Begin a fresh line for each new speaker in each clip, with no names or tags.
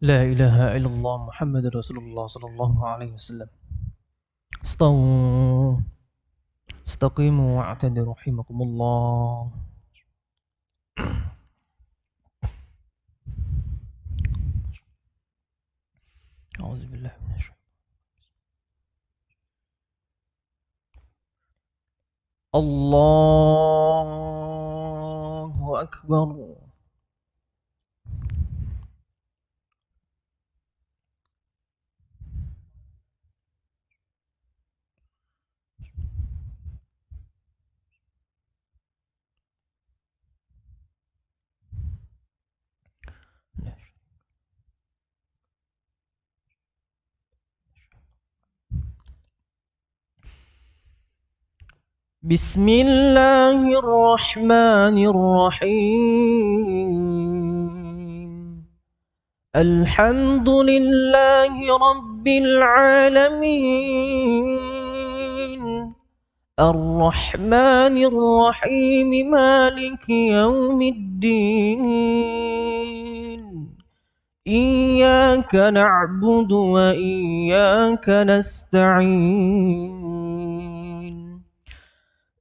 لا إله إلا الله محمد رسول الله صلى الله عليه وسلم. استووا استقيموا واعتدلوا رحمكم الله. أعوذ بالله من الشيطان. الله أكبر. بسم الله الرحمن الرحيم. الحمد لله رب العالمين، الرحمن الرحيم، مالك يوم الدين. إياك نعبد وإياك نستعين.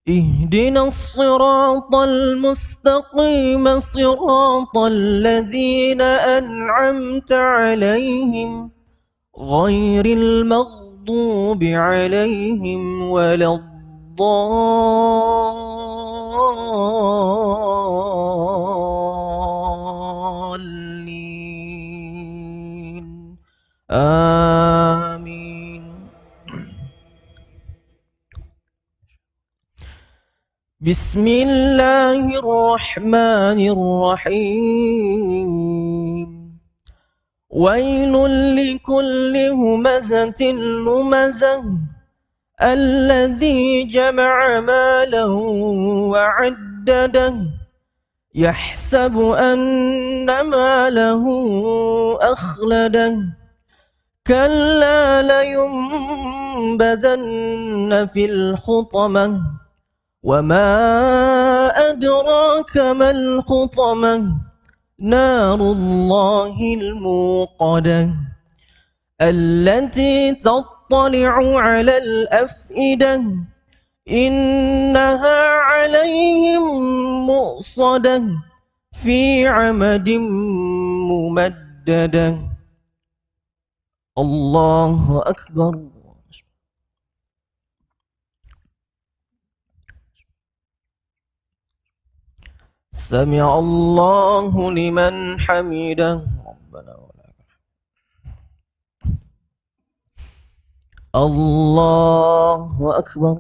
اهدنا الصراط المستقيم، صراط الذين أنعمت عليهم غير المغضوب عليهم ولا الضالين. آمين. بسم الله الرحمن الرحيم. ويل لكل همزة لمزة الذي جمع مالا وعدده يحسب أن ماله أخلده كلا لينبذن في الحطمة وما أدراك ما الحطمة نار الله الموقدة التي تطلع على الأفئدة إنها عليهم مؤصدة في عمد ممددة. الله أكبر. سمع الله لمن حمده ربنا ولك الله أكبر.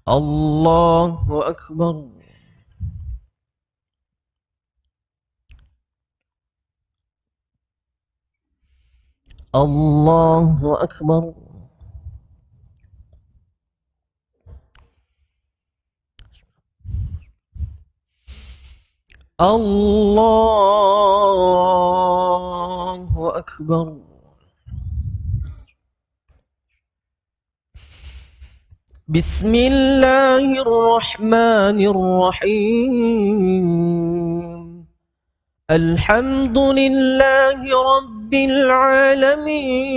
الله أكبر. الله أكبر. الله أكبر. بسم الله الرحمن الرحيم. الحمد لله رب العالمين،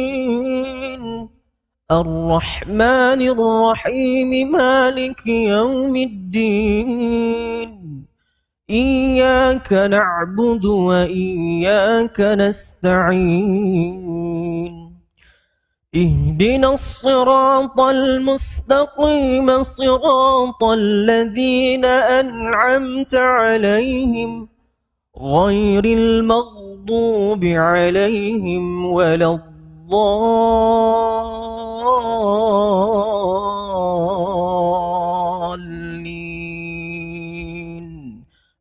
الرحمن الرحيم، مالك يوم الدين. إياك نعبد وإياك نستعين. اهدنا الصراط المستقيم، صراط الذين أنعمت عليهم غير المغضوب عليهم ولا الضالين.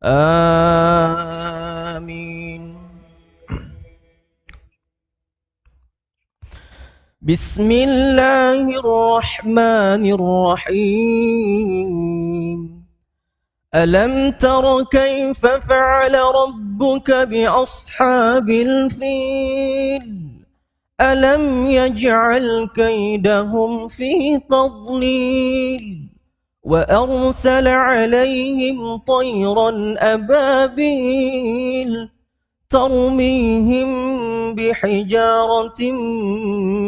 آمين. بسم الله الرحمن الرحيم. ألم تر كيف فعل ربك بأصحاب الفيل؟ ألم يجعل كيدهم في تضليل وأرسل عليهم طيرا أبابيل ترميهم بحجارة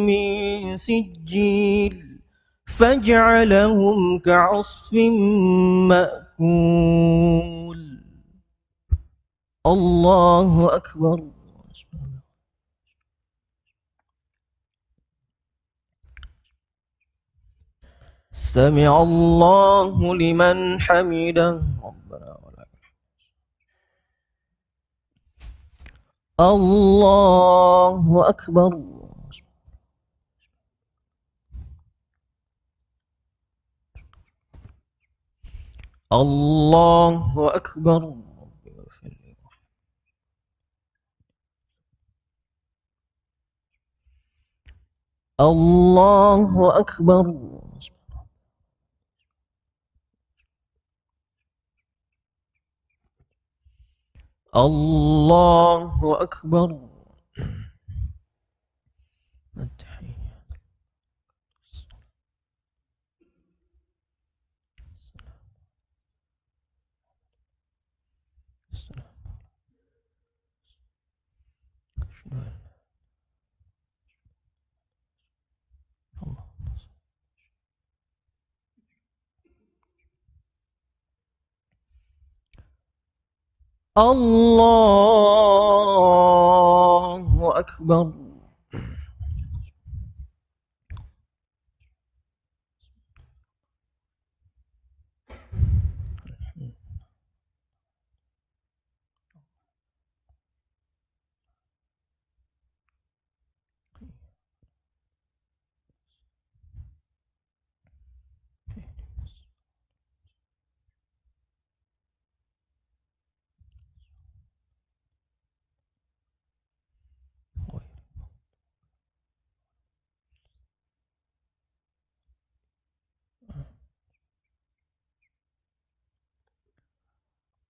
من سجيل فجعلهم كعصف مأكول. الله أكبر. سمع الله لمن حمده ربنا ولك الله أكبر. الله أكبر. الله أكبر. الله أكبر. الله أكبر.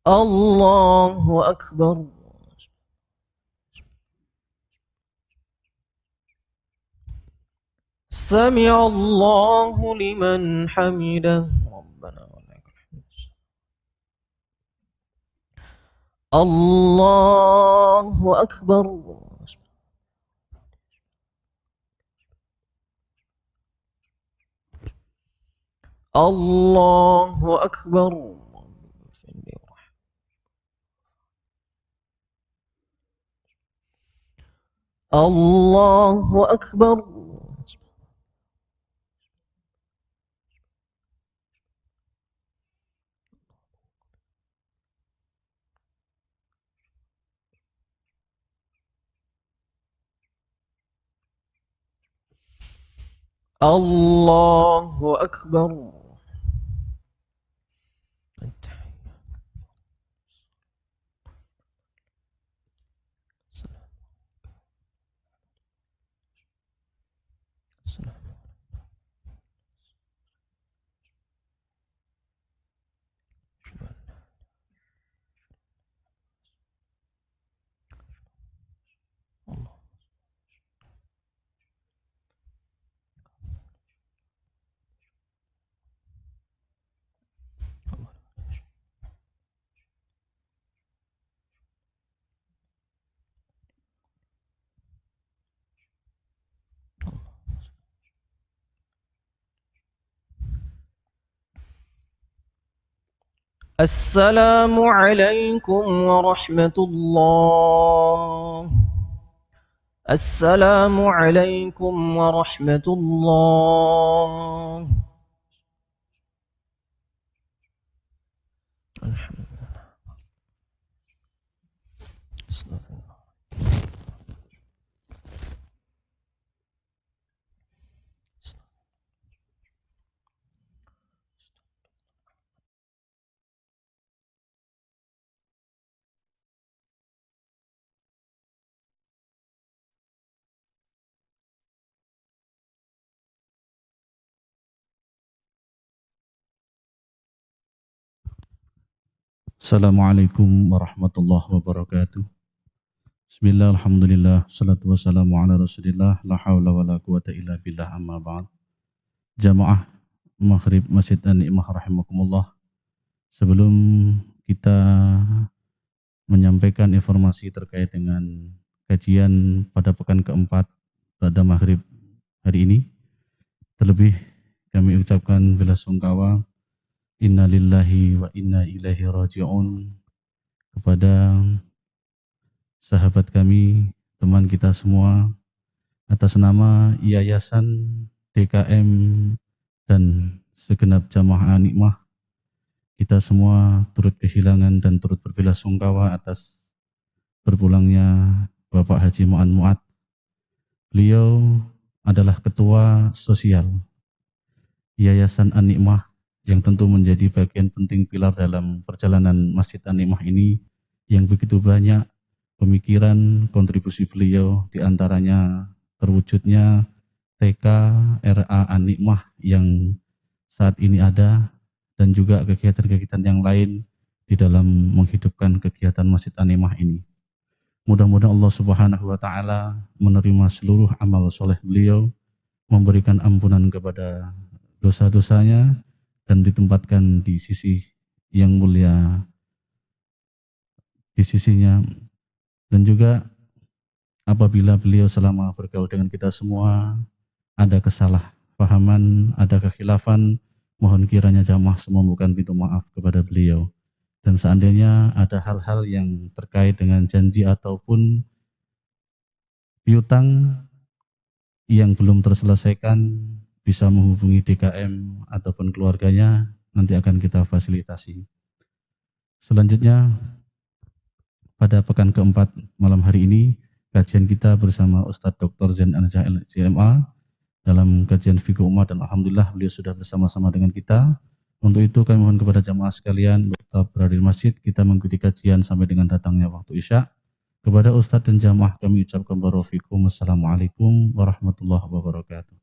الله أكبر. سمع الله لمن حمده ربنا ولك الحمد. الله أكبر. الله أكبر. الله أكبر. الله أكبر. السلام عليكم ورحمة الله. السلام عليكم ورحمة الله.
Assalamualaikum warahmatullahi wabarakatuh. Bismillah, alhamdulillah, salatu wassalamu ala rasulillah, la hawla wa la quwata illa billah, amma ba'd. Jamaah Maghrib Masjid An-Ni'mah rahimakumullah. Sebelum kita menyampaikan informasi terkait dengan kajian pada pekan keempat pada maghrib hari ini, terlebih kami ucapkan bela sungkawa inna lillahi wa inna ilaihi raji'un kepada sahabat kami, teman kita semua, atas nama Yayasan DKM dan segenap jamaah nikmah. Kita semua turut kehilangan dan turut berbelasungkawa atas berpulangnya Bapak Haji Mu'an Mu'ad. Beliau adalah ketua sosial Yayasan An-Ni'mah yang tentu menjadi bagian penting pilar dalam perjalanan Masjid An-Ni'mah ini, yang begitu banyak pemikiran kontribusi beliau, diantaranya terwujudnya TK RA An-Ni'mah yang saat ini ada, dan juga kegiatan-kegiatan yang lain di dalam menghidupkan kegiatan Masjid An-Ni'mah ini. Mudah-mudahan Allah Subhanahu wa taala menerima seluruh amal soleh beliau, memberikan ampunan kepada dosa-dosanya, dan ditempatkan di sisi yang mulia di sisinya. Dan juga apabila beliau selama bergaul dengan kita semua ada kesalahpahaman, ada kekhilafan, mohon kiranya jamaah semua bukan pintu maaf kepada beliau. Dan seandainya ada hal-hal yang terkait dengan janji ataupun piutang yang belum terselesaikan, bisa menghubungi DKM ataupun keluarganya, nanti akan kita fasilitasi. Selanjutnya, pada pekan keempat malam hari ini, kajian kita bersama Ustadz Dr. Zain Anzail CMA dalam kajian fikih umat, dan alhamdulillah beliau sudah bersama-sama dengan kita. Untuk itu kami mohon kepada jamaah sekalian tetap berada di masjid, kita mengikuti kajian sampai dengan datangnya waktu Isya. Kepada Ustadz dan jamaah kami ucapkan barakallahu. Assalamualaikum warahmatullahi wabarakatuh.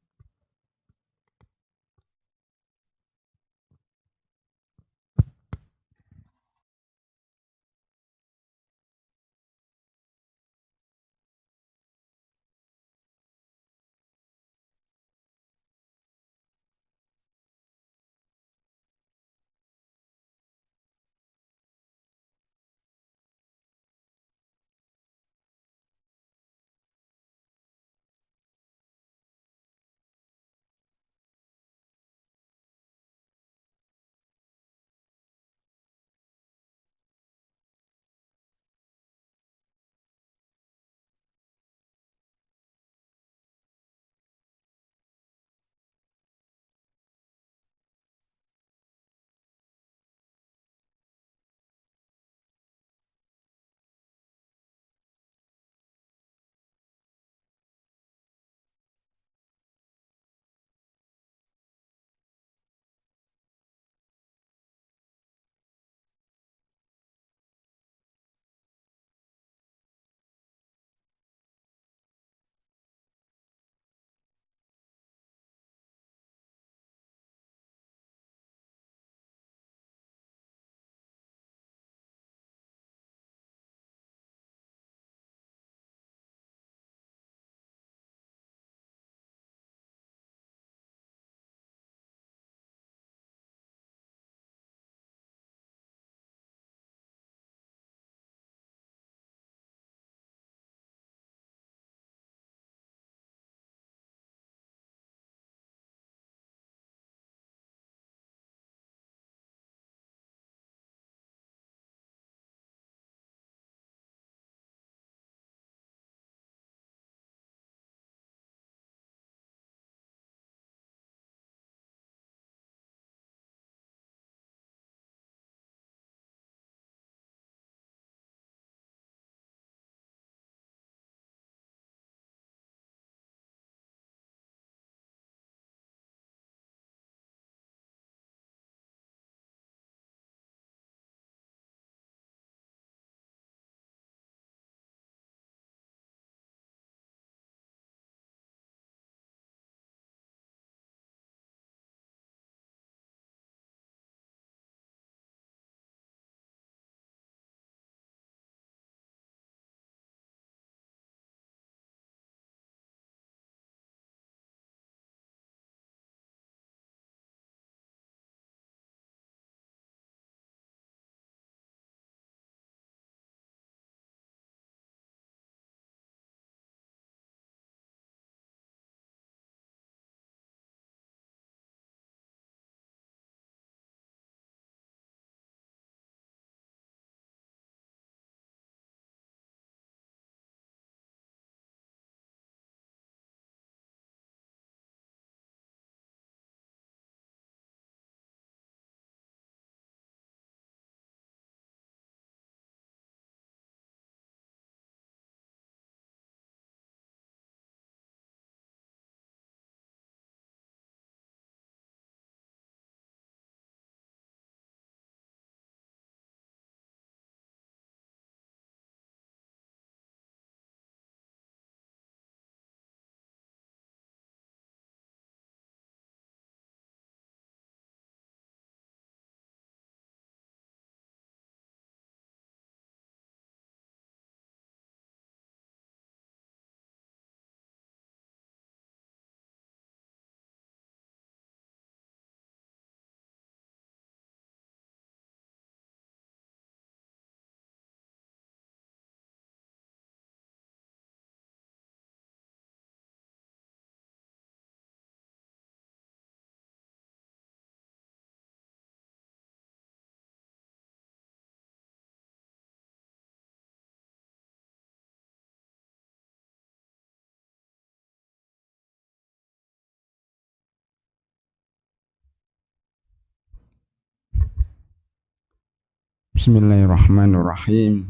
Bismillahirrahmanirrahim.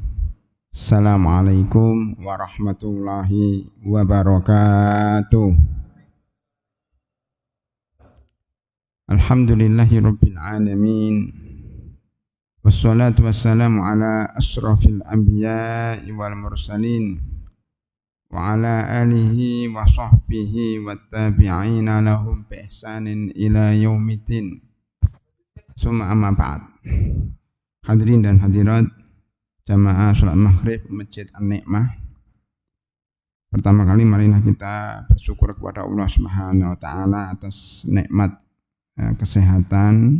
Assalamualaikum warahmatullahi wabarakatuh. Alhamdulillahi rabbil alamin. Wassalatu wassalamu ala asrafil anbiya'i wal mursalin wa ala alihi wa sahbihi wa tabi'ina lahum bi ihsanin ila yaumiddin. Summa amma ba'd. Hadirin dan hadirat jamaah salat maghrib Masjid An-Nikmah. Pertama kali marilah kita bersyukur kepada Allah Subhanahu wa taala atas nikmat kesehatan,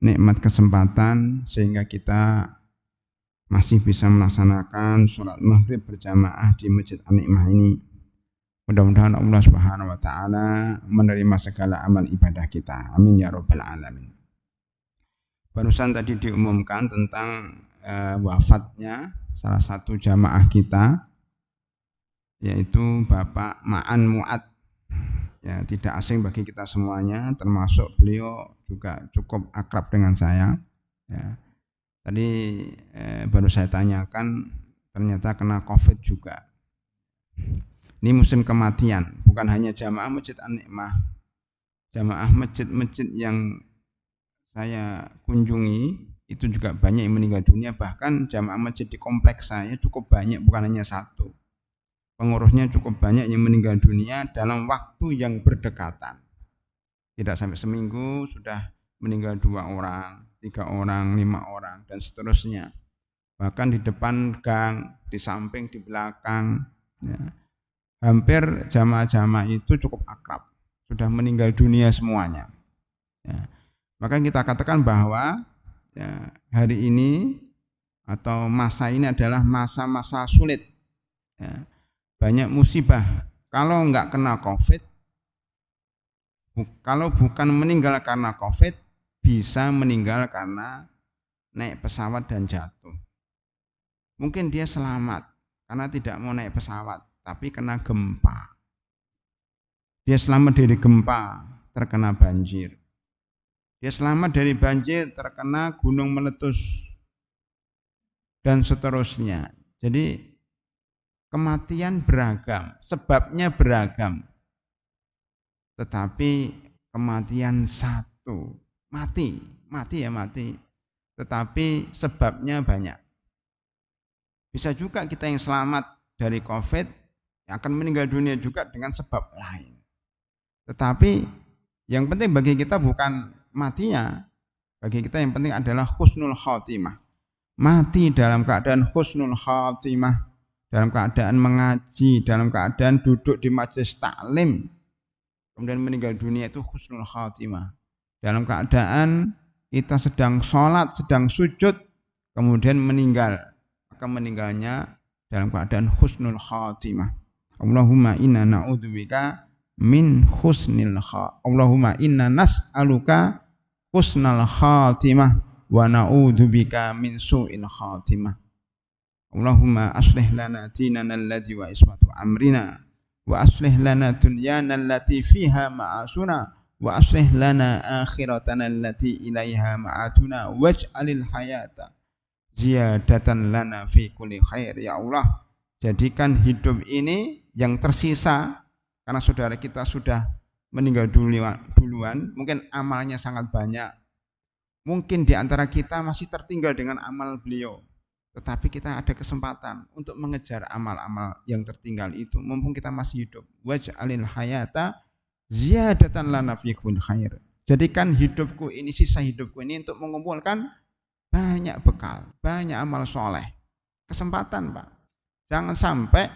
nikmat kesempatan sehingga kita masih bisa melaksanakan salat maghrib berjamaah di Masjid An-Nikmah ini. Mudah-mudahan Allah Subhanahu wa taala menerima segala amal ibadah kita. Amin ya rabbal alamin. Barusan tadi diumumkan tentang wafatnya salah satu jamaah kita, yaitu Bapak Ma'an Mu'ad. Ya, tidak asing bagi kita semuanya, termasuk beliau juga cukup akrab dengan saya. Ya. Tadi baru saya tanyakan, ternyata kena COVID juga. Ini musim kematian, bukan hanya jamaah Masjid An-Nikmah, jamaah masjid-masjid yang saya kunjungi itu juga banyak yang meninggal dunia. Bahkan jamaah masjid di kompleks saya cukup banyak, bukan hanya satu. Pengurusnya cukup banyak yang meninggal dunia dalam waktu yang berdekatan. Tidak sampai seminggu sudah meninggal 2 orang, 3 orang, 5 orang, dan seterusnya. Bahkan di depan gang, di samping, di belakang. Ya. Hampir jamaah-jamaah itu cukup akrab. Sudah meninggal dunia semuanya. Ya. Maka kita katakan bahwa ya, hari ini atau masa ini adalah masa-masa sulit. Ya, banyak musibah. Kalau enggak kena COVID, kalau bukan meninggal karena COVID, bisa meninggal karena naik pesawat dan jatuh. Mungkin dia selamat karena tidak mau naik pesawat, tapi kena gempa. Dia selamat dari gempa, terkena banjir. Dia selamat dari banjir, terkena gunung meletus, dan seterusnya. Jadi kematian beragam, sebabnya beragam. Tetapi kematian satu, mati ya mati. Tetapi sebabnya banyak. Bisa juga kita yang selamat dari COVID, yang akan meninggal dunia juga dengan sebab lain. Tetapi yang penting bagi kita bukan matinya, bagi kita yang penting adalah husnul khatimah. Mati dalam keadaan husnul khatimah, dalam keadaan mengaji, dalam keadaan duduk di majelis taklim, kemudian meninggal dunia itu husnul khatimah. Dalam keadaan kita sedang sholat, sedang sujud, kemudian meninggal, maka meninggalnya dalam keadaan husnul khatimah. Allahumma inna na'udzubika min husnil khatimah. Allahumma inna nas'aluka husnal khatimah wa na'udzubika min su'il khatimah. Allahumma aslih lana dinana alladhi wa ismatu amrina wa aslih lana dunyana allati fiha ma'asuna wa aslih lana akhiratana allati ilaiha ma'atuna waj'alil hayata ziyadatan lana fi kulli khair. Ya Allah, jadikan hidup ini yang tersisa, karena saudara kita sudah meninggal duluan, mungkin amalnya sangat banyak. Mungkin di antara kita masih tertinggal dengan amal beliau. Tetapi kita ada kesempatan untuk mengejar amal-amal yang tertinggal itu mumpung kita masih hidup. Waj'alil hayata ziyadatan lana fi kulli khair. Jadikan hidupku ini, sisa hidupku ini untuk mengumpulkan banyak bekal, banyak amal soleh. Kesempatan, Pak. Jangan sampai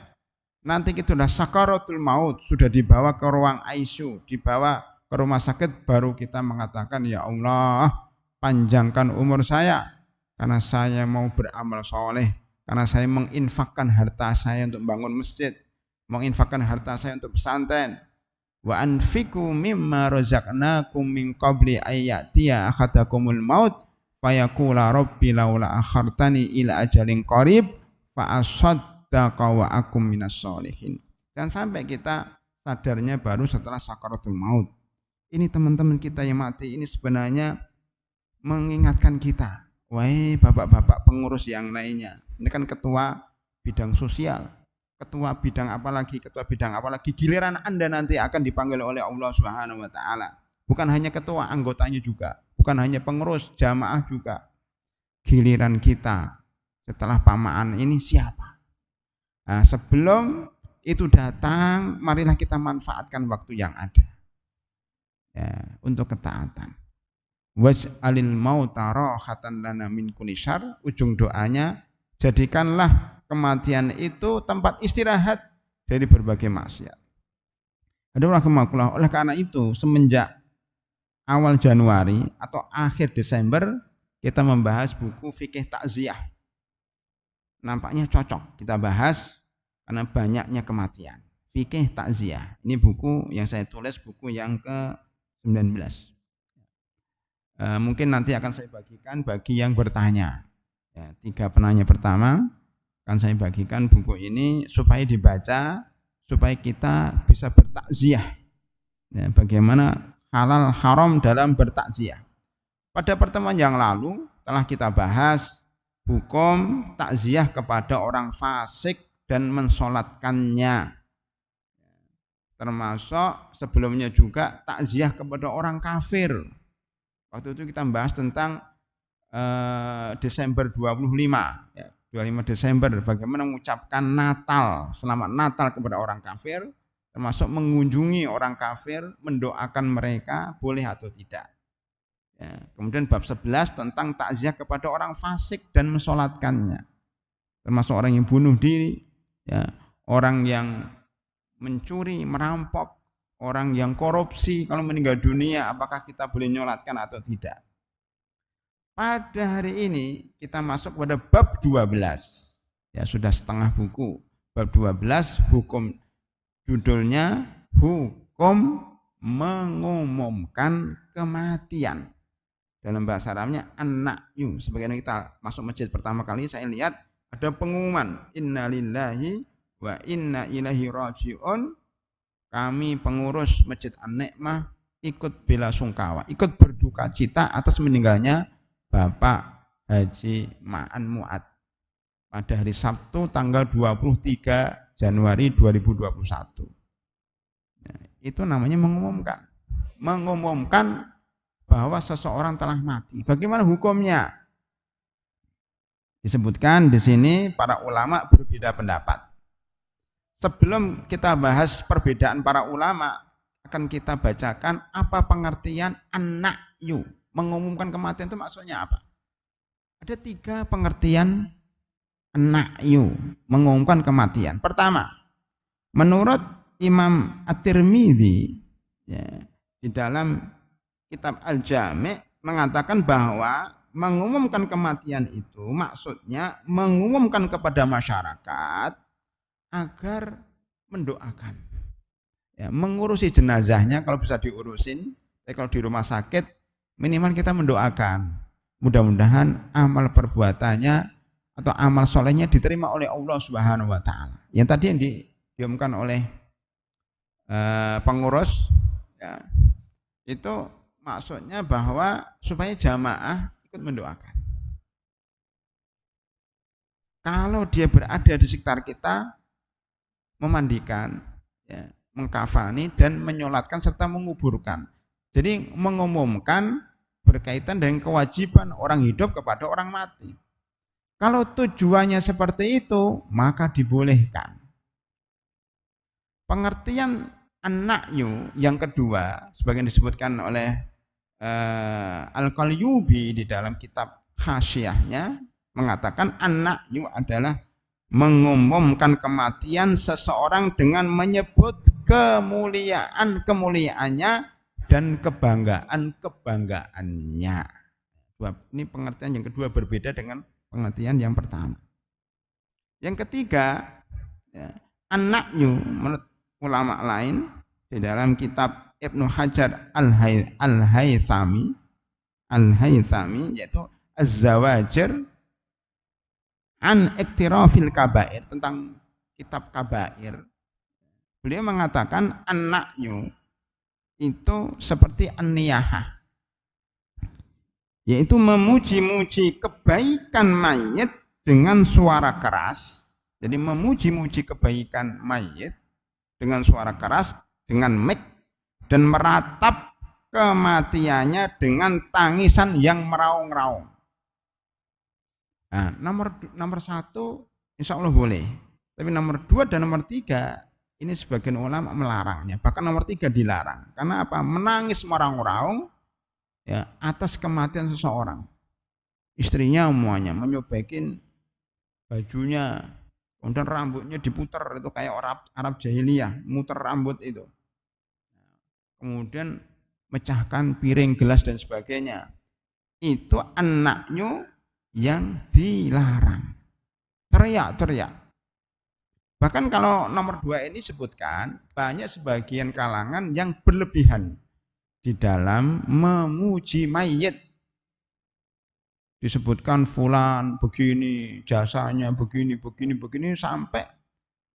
nanti kita sudah sakaratul maut, sudah dibawa ke ruang ICU, dibawa ke rumah sakit, baru kita mengatakan, ya Allah, panjangkan umur saya, karena saya mau beramal soleh, karena saya menginfakkan harta saya untuk bangun masjid, menginfakkan harta saya untuk pesantren. Wa anfiqu mimma razaqnakum min qabli ayyatiya akhadakumul maut fayaqula rabbi laula akhartani ila ajalin qarib fa asaddaqa wa akum minas sholihin. Dan sampai kita sadarnya baru setelah sakaratul maut. Ini teman-teman kita yang mati ini sebenarnya mengingatkan kita wahai bapak-bapak pengurus yang lainnya, ini kan ketua bidang sosial, ketua bidang apalagi, giliran Anda nanti akan dipanggil oleh Allah Subhanahu wa taala. Bukan hanya ketua, anggotanya juga, bukan hanya pengurus, jamaah juga. Giliran kita setelah pamaan ini siapa? Nah, sebelum itu datang, marilah kita manfaatkan waktu yang ada ya, untuk ketaatan. Waj'alil mauta rahatan lana min kulli syarr. Ujung doanya, jadikanlah kematian itu tempat istirahat dari berbagai maksiat. Oleh karena itu, semenjak awal Januari atau akhir Desember kita membahas buku fikih takziah. Nampaknya cocok kita bahas karena banyaknya kematian. Fikih takziah. Ini buku yang saya tulis, buku yang ke-19. Mungkin nanti akan saya bagikan bagi yang bertanya. Ya, 3 penanya pertama akan saya bagikan buku ini supaya dibaca, supaya kita bisa bertakziah. Ya, bagaimana halal haram dalam bertakziah. Pada pertemuan yang lalu telah kita bahas hukum takziah kepada orang fasik dan mensolatkannya. Termasuk sebelumnya juga takziah kepada orang kafir. Waktu itu kita bahas tentang Desember 25, ya, 25 Desember, bagaimana mengucapkan Natal, selamat Natal kepada orang kafir, termasuk mengunjungi orang kafir, mendoakan mereka, boleh atau tidak. Ya, kemudian bab 11 tentang takziah kepada orang fasik dan mensolatkannya, termasuk orang yang bunuh diri, ya, orang yang mencuri, merampok, orang yang korupsi, kalau meninggal dunia apakah kita boleh nyolatkan atau tidak. Pada hari ini kita masuk pada bab 12. Ya, sudah setengah buku. Bab 12 hukum, judulnya hukum mengumumkan kematian. Dalam bahasa Arabnya an-na'yu. Sebagaimana kita masuk masjid pertama kali, saya lihat ada pengumuman innalillahi wa inna ilaihi raji'un. Kami pengurus Masjid An-Nikmah ikut bela sungkawa, ikut berduka cita atas meninggalnya Bapak Haji Ma'an Mu'ad pada hari Sabtu tanggal 23 Januari 2021. Nah, itu namanya mengumumkan bahwa seseorang telah mati. Bagaimana hukumnya? Disebutkan di sini para ulama berbeda pendapat. Sebelum kita bahas perbedaan para ulama, akan kita bacakan apa pengertian an-na'yu. Mengumumkan kematian itu maksudnya apa? Ada 3 pengertian an-na'yu, mengumumkan kematian. Pertama, menurut Imam At-Tirmidzi, ya, di dalam kitab Al-Jami' mengatakan bahwa mengumumkan kematian itu maksudnya mengumumkan kepada masyarakat agar mendoakan, ya, mengurusi jenazahnya kalau bisa diurusin. Kalau di rumah sakit minimal kita mendoakan, mudah-mudahan amal perbuatannya atau amal solehnya diterima oleh Allah Subhanahu wa taala. Yang tadi yang diumumkan oleh pengurus, ya, itu maksudnya bahwa supaya jamaah ikut mendoakan. Kalau dia berada di sekitar kita, memandikan, ya, mengkafani dan menyolatkan serta menguburkan. Jadi mengumumkan berkaitan dengan kewajiban orang hidup kepada orang mati. Kalau tujuannya seperti itu, maka dibolehkan. Pengertian an-na'yu yang kedua, sebagian disebutkan oleh Al-Qalyubi di dalam kitab Hasyiahnya, mengatakan an-na'yu adalah mengumumkan kematian seseorang dengan menyebut kemuliaannya dan kebanggaannya. Ini pengertian yang kedua, berbeda dengan pengertian yang pertama. Yang ketiga, ya, an-na'yu menurut ulama lain di dalam kitab Ibnu Hajar Al-Haythami yaitu Az-Zawajir an iktirafil kabair, tentang kitab kabair. Beliau mengatakan an-na'yu itu seperti an-niyahah. yaitu memuji-muji kebaikan mayit dengan suara keras. Jadi memuji-muji kebaikan mayit dengan suara keras, dengan mic, dan meratap kematiannya dengan tangisan yang meraung-raung. Nah, nomor 1 insya Allah boleh. Tapi nomor 2 dan nomor 3 ini sebagian ulama melarangnya. Bahkan nomor 3 dilarang. Karena apa? Menangis meraung-raung ya, atas kematian seseorang. Istrinya semuanya menyobekin bajunya, kemudian rambutnya diputar, itu kayak orang Arab jahiliyah, muter rambut itu. Kemudian mecahkan piring, gelas dan sebagainya. Itu anaknya yang dilarang. Teriak-teriak. Bahkan kalau nomor 2 ini sebutkan, banyak sebagian kalangan yang berlebihan di dalam memuji mayit. Disebutkan fulan begini, jasanya begini, sampai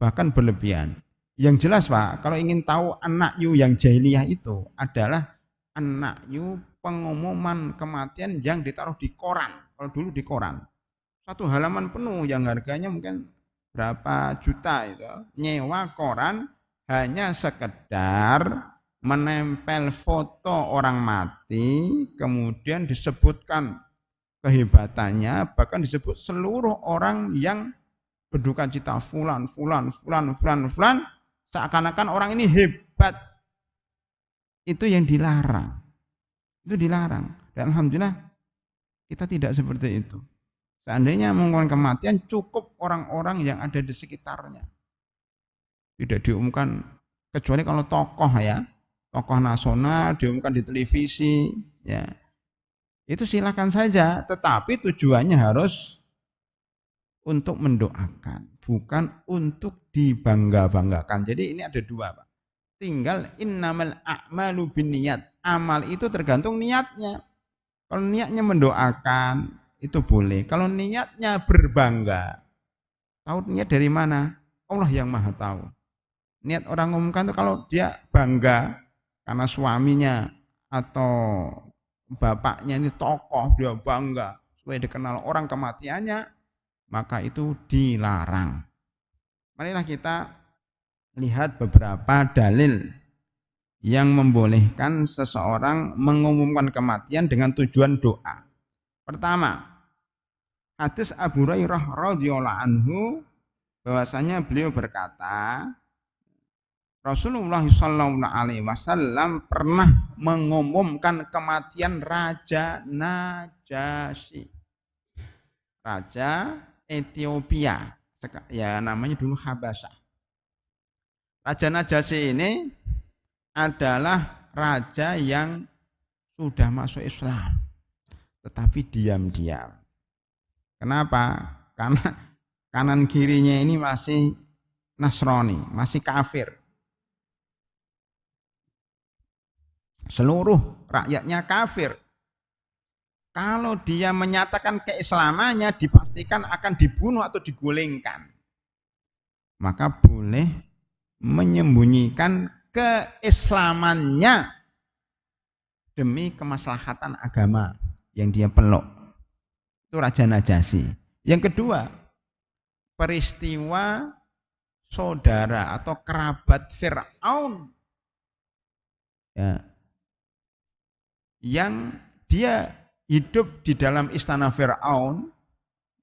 bahkan berlebihan. Yang jelas Pak, kalau ingin tahu anak yu yang jahiliyah itu adalah anak yu pengumuman kematian yang ditaruh di koran. Kalau dulu di koran. 1 halaman penuh yang harganya mungkin berapa juta itu, nyewa koran hanya sekedar menempel foto orang mati, kemudian disebutkan kehebatannya, bahkan disebut seluruh orang yang berduka cita, fulan, seakan-akan orang ini hebat. Itu yang dilarang. Itu dilarang. Dan alhamdulillah kita tidak seperti itu. Seandainya mengumumkan kematian, cukup orang-orang yang ada di sekitarnya. Tidak diumumkan, kecuali kalau tokoh ya, tokoh nasional diumumkan di televisi, ya. Itu silakan saja, tetapi tujuannya harus untuk mendoakan, bukan untuk dibangga-banggakan. Jadi ini ada 2 Pak. Tinggal innamal a'malu binniyat. Amal itu tergantung niatnya. Kalau niatnya mendoakan, itu boleh. Kalau niatnya berbangga, tahu niat dari mana? Allah yang maha tahu. Niat orang ngumumkan itu kalau dia bangga karena suaminya atau bapaknya ini tokoh, dia bangga supaya dikenal orang kematiannya, maka itu dilarang. Marilah kita lihat beberapa dalil yang membolehkan seseorang mengumumkan kematian dengan tujuan doa. Pertama, hadis Abu Hurairah radhiyallahu anhu bahwasanya beliau berkata, Rasulullah sallallahu alaihi wasallam pernah mengumumkan kematian Raja Najasyi. Raja Ethiopia, ya namanya dulu Habasyah. Raja Najasyi ini adalah raja yang sudah masuk Islam, tetapi diam-diam. Kenapa? Karena kanan kirinya ini masih Nasrani, masih kafir. Seluruh rakyatnya kafir. Kalau dia menyatakan keislamannya, dipastikan akan dibunuh atau digulingkan. Maka boleh menyembunyikan keislamannya demi kemaslahatan agama yang dia peluk. Itu Raja Najasyi. Yang kedua, peristiwa saudara atau kerabat Fir'aun ya, yang dia hidup di dalam istana Fir'aun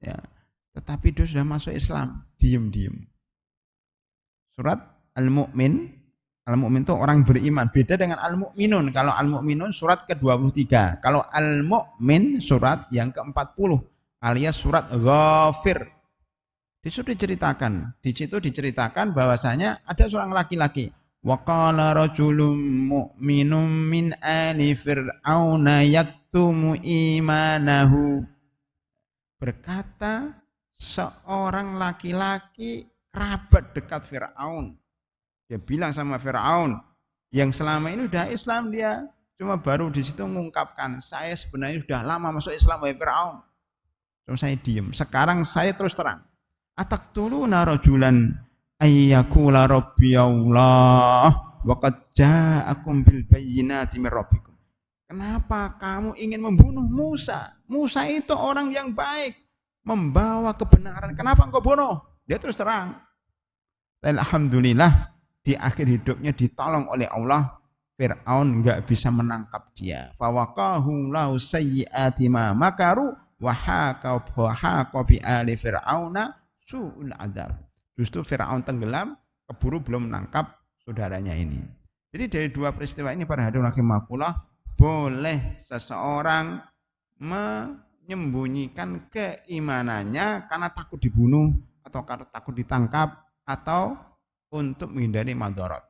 ya, tetapi dia sudah masuk Islam diam-diam. Surat Al-Mu'min. Al-Mu'min itu orang beriman. Beda dengan Al-Mu'minun. Kalau Al-Mu'minun surat ke-23. Kalau Al-Mu'min surat yang ke-40. Alias surat Ghafir. Di situ diceritakan bahwasanya ada seorang laki-laki. Wa qala rajulun mu'minun min ali fir'auna yaktumu imanahu. Berkata seorang laki-laki kerabat dekat Fir'aun. Dia bilang sama Fir'aun yang selama ini sudah Islam, dia cuma baru di situ mengungkapkan, saya sebenarnya sudah lama masuk Islam, wahai Fir'aun. Cuma saya diam. Sekarang saya terus terang. Ataqtuluna rajulan ayyakula rabbi Allah wa qad ja'akum bil bayyinati min rabbikum. Kenapa kamu ingin membunuh Musa? Musa itu orang yang baik, membawa kebenaran. Kenapa engkau bunuh? Dia terus terang. Dan alhamdulillah di akhir hidupnya ditolong oleh Allah. Fir'aun enggak bisa menangkap dia. Fawaqahu lahu sayyi'ati ma makaru wa haqa bi ali fir'auna su'ul adzab. Justru Fir'aun tenggelam, keburu belum menangkap saudaranya ini. Jadi dari dua peristiwa ini para hadirin rahimakumullah, boleh seseorang menyembunyikan keimanannya karena takut dibunuh atau karena takut ditangkap atau untuk menghindari madharat.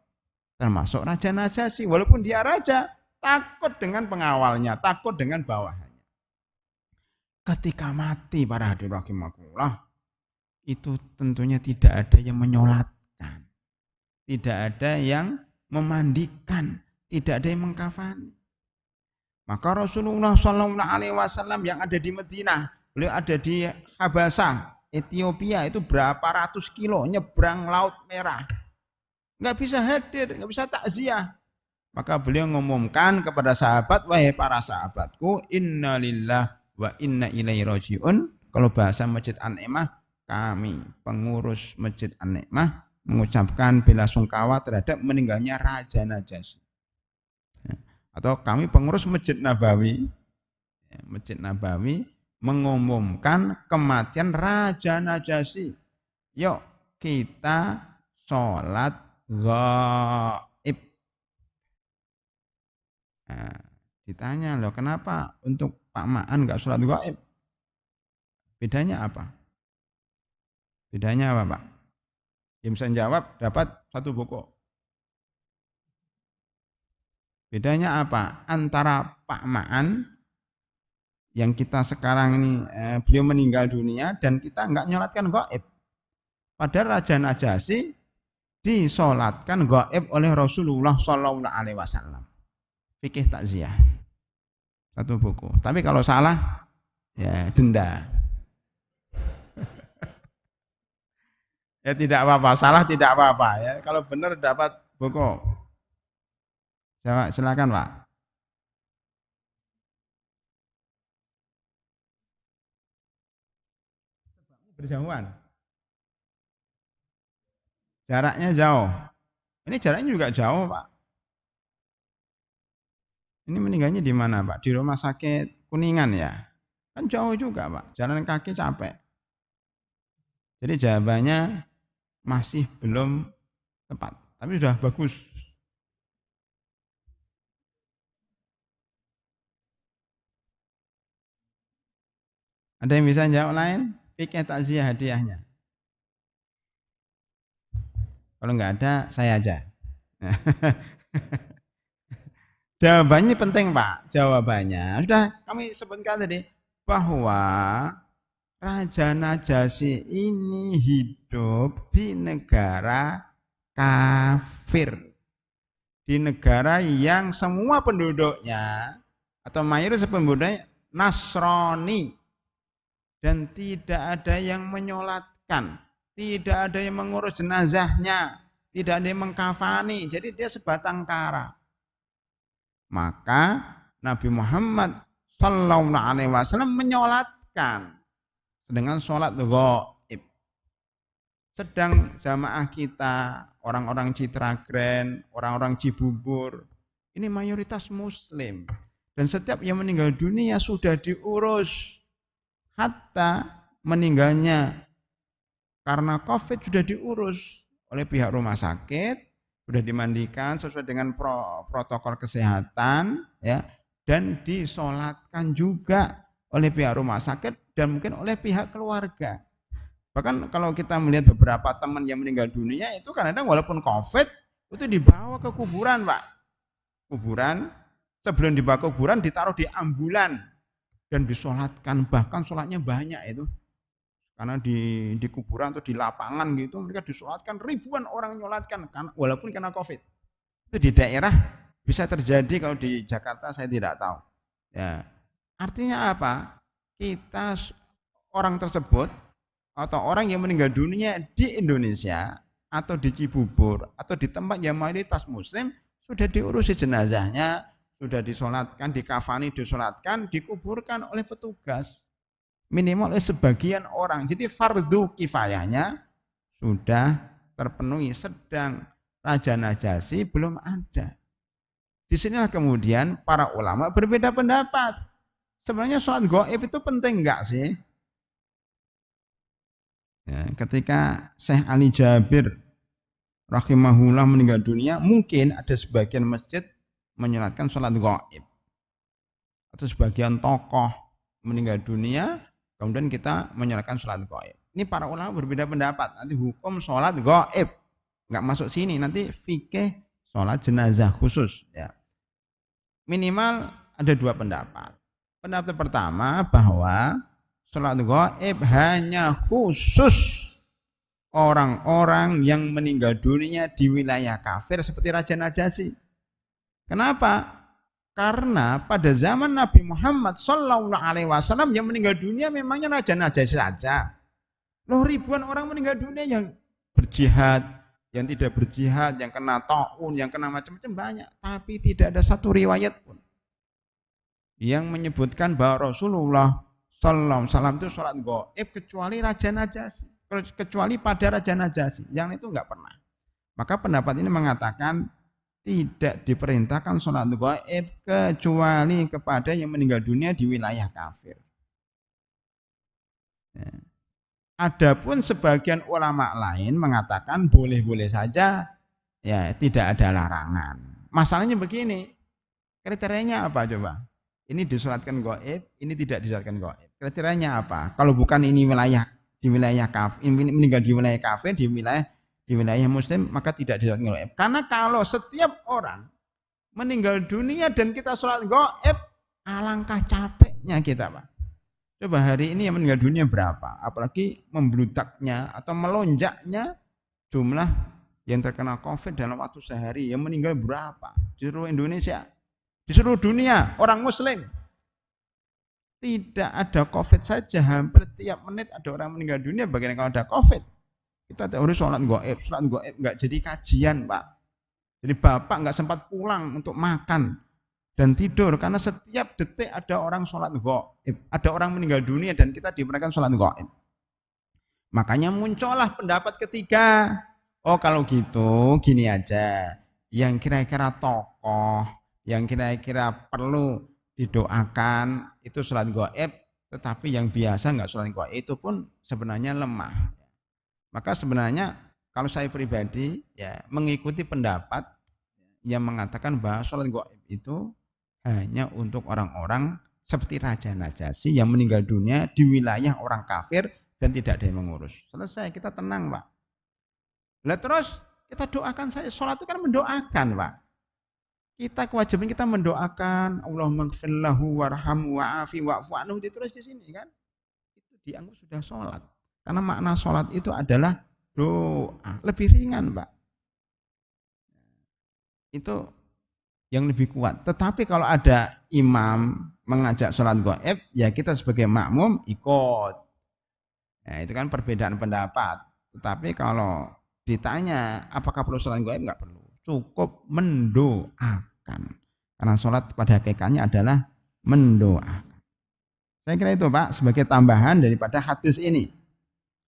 Termasuk Raja Najasyi, walaupun dia raja, takut dengan pengawalnya, takut dengan bawahannya. Ketika mati para hadirin rahimakumullah, itu tentunya tidak ada yang menyolatkan, tidak ada yang memandikan, tidak ada yang mengkafani. Maka Rasulullah SAW yang ada di Madinah, beliau ada di Habasah, Ethiopia, itu berapa ratus kilo nyebrang Laut Merah, nggak bisa hadir, nggak bisa takziah. Maka beliau mengumumkan kepada sahabat, wahai para sahabatku, inna lillah wa inna ilaihi rajiun. Kalau bahasa Masjid An-Ni'mah, kami pengurus Masjid An-Ni'mah mengucapkan bela sungkawa terhadap meninggalnya Raja Najasyi. Atau kami pengurus Masjid Nabawi, mengumumkan kematian Raja Najasyi. Yuk kita sholat gaib. Nah, ditanya loh, kenapa untuk Pak Ma'an nggak sholat gaib? Bedanya apa? Bedanya apa, Pak? Yang bisa jawab dapat satu buku. Bedanya apa antara Pak Ma'an yang kita sekarang ini beliau meninggal dunia dan kita nggak nyolatkan gaib? Padahal Raja Najasyi disolatkan gaib oleh Rasulullah Sallallahu Alaihi Wasallam. Fikih takziah, satu buku. Tapi kalau salah, ya denda. Ya tidak apa-apa, salah tidak apa-apa. Ya kalau benar dapat buku. Silakan Pak. Berjauhan. Jaraknya jauh. Ini jaraknya juga jauh, Pak. Ini meninggalnya di mana, Pak? Di rumah sakit Kuningan ya? Kan jauh juga, Pak. Jalan kaki capek. Jadi jawabannya masih belum tepat. Tapi sudah bagus. Ada yang bisa jawab lain? Fikih takziah hadiahnya. Kalau nggak ada, saya aja. Jawabannya penting, Pak. Jawabannya sudah kami sebutkan tadi bahwa Raja Najasyi ini hidup di negara kafir. Di negara yang semua penduduknya atau mayoritas penduduknya Nasrani. Dan tidak ada yang menyolatkan, tidak ada yang mengurus jenazahnya, tidak ada yang mengkafani. Jadi dia sebatang kara. Maka Nabi Muhammad Sallallahu Alaihi Wasallam menyolatkan dengan sholat gaib. Sedang jamaah kita, orang-orang Citra Grand, orang-orang Cibubur, ini mayoritas Muslim. Dan setiap yang meninggal dunia sudah diurus. Hatta meninggalnya karena COVID sudah diurus oleh pihak rumah sakit, sudah dimandikan sesuai dengan protokol kesehatan, ya, dan disolatkan juga oleh pihak rumah sakit dan mungkin oleh pihak keluarga. Bahkan kalau kita melihat beberapa teman yang meninggal dunia itu kadang-kadang walaupun COVID itu dibawa ke kuburan, Pak. Kuburan, sebelum dibawa ke kuburan ditaruh di ambulan. Dan disolatkan, bahkan sholatnya banyak itu. Karena di kuburan atau di lapangan gitu, mereka disolatkan, ribuan orang nyolatkan, walaupun kena COVID. Itu di daerah bisa terjadi, kalau di Jakarta saya tidak tahu. Ya. Artinya apa? Kita orang tersebut, atau orang yang meninggal dunia di Indonesia, atau di Cibubur, atau di tempat yang mayoritas Muslim, sudah diurusi jenazahnya, sudah disolatkan, dikafani, disolatkan, dikuburkan oleh petugas. Minimal oleh sebagian orang. Jadi fardu kifayahnya sudah terpenuhi. Sedang Raja Najasyi belum ada. Disinilah kemudian para ulama berbeda pendapat. Sebenarnya sholat gaib itu penting enggak sih? Ya, ketika Syekh Ali Jabir rahimahullah meninggal dunia, mungkin ada sebagian masjid menyolatkan sholat gaib. Atau sebagian tokoh meninggal dunia, kemudian kita menyolatkan sholat gaib. Ini para ulama berbeda pendapat. Nanti hukum sholat gaib nggak masuk sini. Nanti fikih sholat jenazah khusus. Ya. Minimal ada dua pendapat. Pendapat pertama bahwa sholat gaib hanya khusus orang-orang yang meninggal dunia di wilayah kafir seperti Raja Najasyi. Kenapa? Karena pada zaman Nabi Muhammad SAW yang meninggal dunia memangnya Raja Najasyi saja. Loh, ribuan orang meninggal dunia yang berjihad, yang tidak berjihad, yang kena taun, yang kena macam-macam banyak. Tapi tidak ada satu riwayat pun yang menyebutkan bahwa Rasulullah SAW itu sholat gaib kecuali Raja Najasyi, kecuali pada Raja Najasyi. Yang itu enggak pernah. Maka pendapat ini mengatakan tidak diperintahkan sholat gaib kecuali kepada yang meninggal dunia di wilayah kafir. Ya. Adapun sebagian ulama lain mengatakan boleh-boleh saja, ya tidak ada larangan. Masalahnya begini, kriterianya apa coba? Ini disolatkan gaib, ini tidak disolatkan gaib. Kriterianya apa? Kalau bukan ini wilayah di wilayah kafir, ini meninggal di wilayah kafir, di wilayah muslim, maka tidak disolatkan gaib. Karena kalau setiap orang meninggal dunia dan kita sholat gaib, alangkah capeknya kita, Pak. Coba hari ini yang meninggal dunia berapa? Apalagi membludaknya atau melonjaknya jumlah yang terkena COVID dalam waktu sehari. Yang meninggal berapa? Di seluruh Indonesia, di seluruh dunia, orang muslim. Tidak ada COVID saja, hampir tiap menit ada orang meninggal dunia. Bagaimana kalau ada COVID? Kita harus sholat gaib nggak jadi kajian, Pak. Jadi Bapak nggak sempat pulang untuk makan dan tidur karena setiap detik ada orang sholat gaib, ada orang meninggal dunia dan kita diberikan sholat gaib. Makanya muncullah pendapat ketiga. Oh kalau gitu gini aja, yang kira-kira tokoh, yang kira-kira perlu didoakan itu sholat gaib, tetapi yang biasa nggak sholat gaib itu pun sebenarnya lemah. Maka sebenarnya kalau saya pribadi ya mengikuti pendapat yang mengatakan bahwa sholat gaib itu hanya untuk orang-orang seperti Raja Najasyi yang meninggal dunia di wilayah orang kafir dan tidak ada yang mengurus. Selesai, kita tenang, Pak. Lah terus kita doakan saja. Sholat itu kan mendoakan, Pak. Kita kewajiban kita mendoakan Allahumma ighfir lahu warhamhu wa'afi wa'fu anhu, ditulis di sini kan. Itu dianggap sudah sholat. Karena makna sholat itu adalah doa. Lebih ringan, Pak. Itu yang lebih kuat. Tetapi kalau ada imam mengajak sholat gaib, ya kita sebagai makmum ikut. Ya, itu kan perbedaan pendapat. Tetapi kalau ditanya apakah perlu sholat gaib, nggak perlu. Cukup mendoakan. Karena sholat pada hakikatnya adalah mendoakan. Saya kira itu, Pak, sebagai tambahan daripada hadis ini.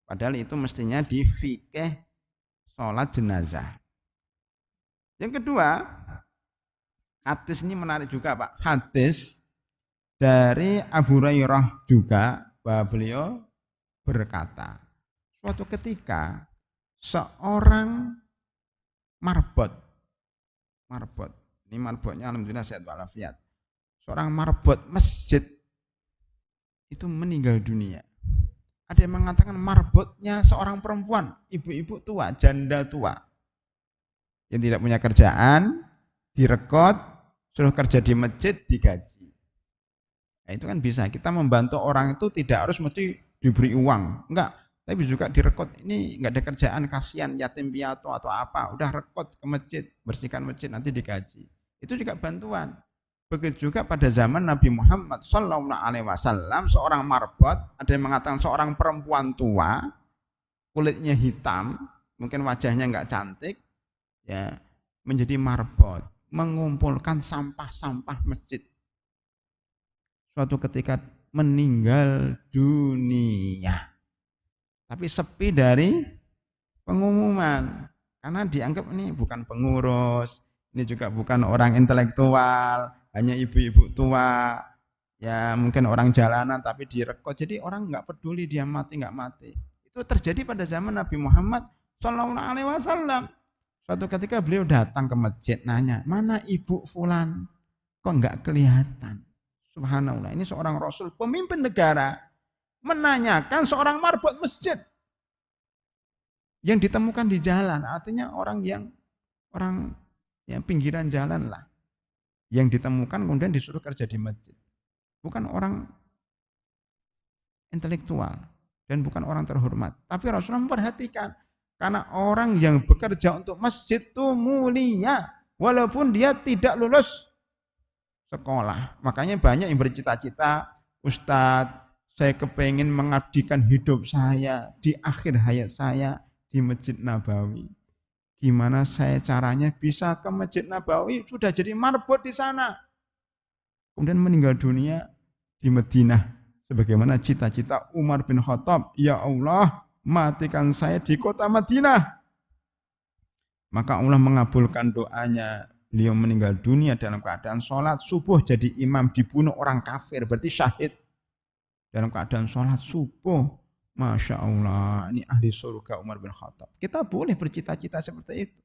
Padahal itu mestinya di fikih sholat jenazah. Yang kedua, hadis ini menarik juga, Pak. Hadis dari Abu Hurairah juga, bahwa beliau berkata, suatu ketika seorang marbot, ini marbotnya alhamdulillah sehat walafiat, seorang marbot masjid itu meninggal dunia. Ada yang mengatakan marbotnya seorang perempuan, ibu-ibu tua, janda tua, yang tidak punya kerjaan, direkod, suruh kerja di masjid, digaji. Nah, itu kan bisa. Kita membantu orang itu tidak harus mesti diberi uang. Enggak. Tapi juga direkod. Ini enggak ada kerjaan, kasihan yatim piatu atau apa. Udah rekod ke masjid, bersihkan masjid, nanti digaji. Itu juga bantuan. Begitu juga pada zaman Nabi Muhammad SAW, seorang marbot, ada yang mengatakan seorang perempuan tua, kulitnya hitam, mungkin wajahnya enggak cantik, ya menjadi marbot. mengumpulkan sampah-sampah masjid. Suatu ketika meninggal dunia. Tapi sepi dari pengumuman. Karena dianggap ini bukan pengurus, ini juga bukan orang intelektual, hanya ibu-ibu tua, ya mungkin orang jalanan tapi direkod. Jadi orang nggak peduli dia mati nggak mati. Itu terjadi pada zaman Nabi Muhammad SAW. Suatu ketika beliau datang ke masjid nanya, mana ibu fulan? Kok nggak kelihatan? Subhanallah, ini seorang Rasul, pemimpin negara, menanyakan seorang marbot masjid yang ditemukan di jalan, artinya orang yang pinggiran jalan lah, yang ditemukan kemudian disuruh kerja di masjid, bukan orang intelektual dan bukan orang terhormat, tapi Rasulullah memperhatikan karena orang yang bekerja untuk masjid itu mulia walaupun dia tidak lulus sekolah. Makanya banyak yang bercita-cita, Ustadz, saya kepingin mengabdikan hidup saya di akhir hayat saya di Masjid Nabawi. Gimana saya caranya bisa ke Masjid Nabawi? Sudah jadi marbot di sana. Kemudian meninggal dunia di Madinah. Sebagaimana cita-cita Umar bin Khattab. Ya Allah, matikan saya di kota Madinah. Maka Allah mengabulkan doanya. Beliau meninggal dunia dalam keadaan sholat subuh. Jadi imam, dibunuh orang kafir. Berarti syahid. Dalam keadaan sholat subuh. Masya Allah, ini ahli surga Umar bin Khattab. Kita boleh bercita-cita seperti itu.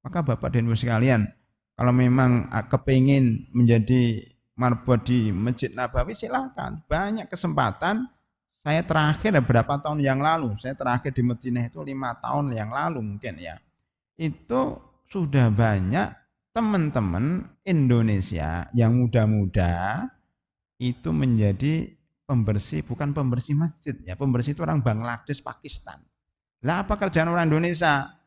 Maka Bapak dan Ibu sekalian, kalau memang kepingin menjadi marbot di Masjid Nabawi, silakan. Banyak kesempatan. Saya terakhir berapa tahun yang lalu, saya terakhir di Madinah itu 5 tahun yang lalu mungkin ya. Itu sudah banyak teman-teman Indonesia yang muda-muda itu menjadi pembersih, bukan pembersih masjid ya, pembersih itu orang Bangladesh, Pakistan. Lah apa kerjaan orang Indonesia?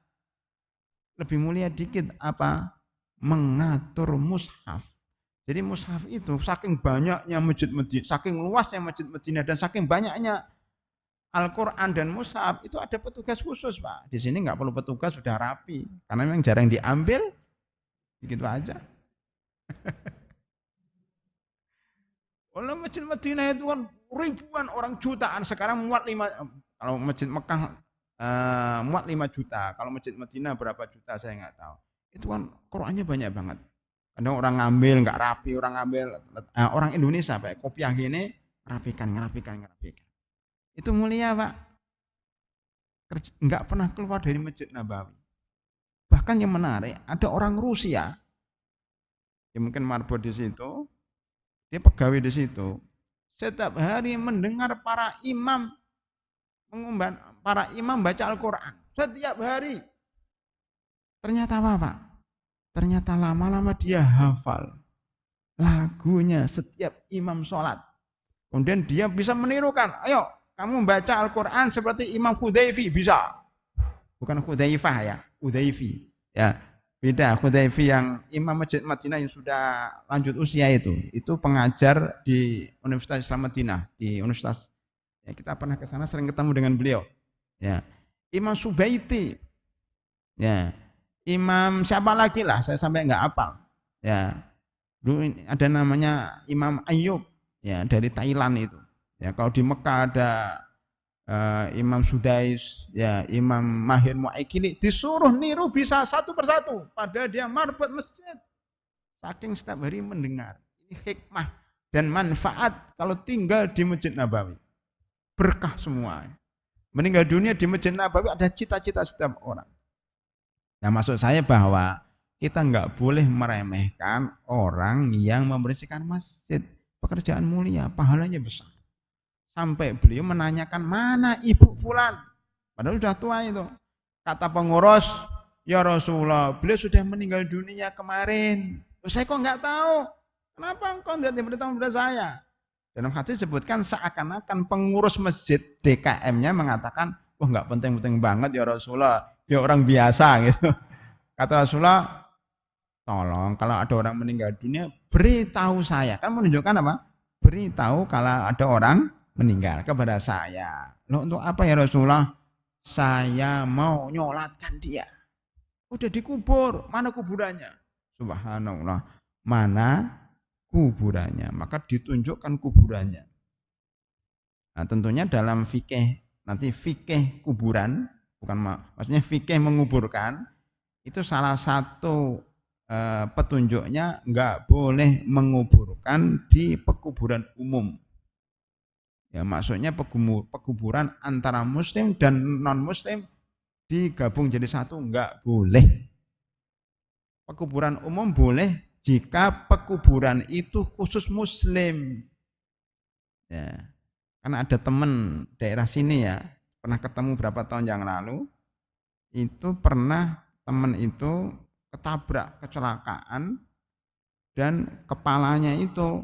Lebih mulia dikit apa? Mengatur mushaf. Jadi mushaf itu saking banyaknya masjid Madinah, saking luasnya masjid Madinah dan saking banyaknya Al-Quran dan mushaf itu ada petugas khusus Pak. Di sini nggak perlu petugas, sudah rapi karena memang jarang diambil, begitu aja. Kalau masjid Madinah itu kan ribuan orang, jutaan, sekarang muat 5, kalau masjid Mekah muat 5 juta, kalau masjid Madinah berapa juta saya nggak tahu. Itu kan Qurannya banyak banget. Kadang orang ngambil nggak rapi, orang ngambil, orang Indonesia Pak, kopiah gini rapikan. Itu mulia Pak. Nggak pernah keluar dari Masjid Nabawi. Bahkan yang menarik, ada orang Rusia yang mungkin marbot di situ. Dia pegawai di situ. Setiap hari mendengar para imam baca Al-Quran. Setiap hari. Ternyata apa Pak? Ternyata lama-lama dia hafal lagunya setiap imam sholat. Kemudian dia bisa menirukan. Ayo, kamu baca Al-Quran seperti Imam Hudayfi. Bisa. Bukan Hudayfah ya. Hudayfi. Ya. Beda, Hudayfi yang imam Masjid Madinah yang sudah lanjut usia itu pengajar di Universitas Islam Madinah, di Universitas, ya kita pernah ke sana sering ketemu dengan beliau. Ya. Imam Subaiti. Ya. Imam siapa lagi lah, saya sampai nggak hafal. Ya. Dulu ada namanya Imam Ayyub ya dari Thailand itu. Ya, kalau di Mekah ada Imam Sudais, ya Imam Mahir Mu'aikili, disuruh niru bisa satu persatu, padahal dia marbot masjid. Saking setiap hari mendengar. Ini hikmah dan manfaat kalau tinggal di Masjid Nabawi. Berkah semua. Meninggal dunia di Masjid Nabawi ada cita-cita setiap orang. Nah, maksud saya bahwa kita nggak boleh meremehkan orang yang membersihkan masjid. Pekerjaan mulia, pahalanya besar. Sampai beliau menanyakan mana ibu fulan. Padahal sudah tua itu. Kata pengurus, ya Rasulullah, beliau sudah meninggal dunia kemarin. Saya kok nggak tahu. Kenapa engkau tidak diberitahu kepada saya? Dalam hadis disebutkan seakan-akan pengurus masjid DKM-nya mengatakan, wah nggak penting-penting banget ya Rasulullah. Dia orang biasa gitu. Kata Rasulullah, tolong kalau ada orang meninggal dunia, beritahu saya. Kan menunjukkan apa? Beritahu kalau ada orang meninggal kepada saya. Loh, untuk apa ya Rasulullah? Saya mau nyolatkan dia. Udah dikubur, mana kuburannya? Subhanallah. Mana kuburannya? Maka ditunjukkan kuburannya. Nah, tentunya dalam fikih, nanti fikih kuburan, maksudnya fikih menguburkan, itu salah satu petunjuknya nggak boleh menguburkan di pekuburan umum. Ya, maksudnya pekuburan antara muslim dan non muslim digabung jadi satu, nggak boleh. Pekuburan umum boleh jika pekuburan itu khusus muslim. Ya. Karena ada teman daerah sini ya, pernah ketemu berapa tahun yang lalu, itu pernah teman itu ketabrak kecelakaan dan kepalanya itu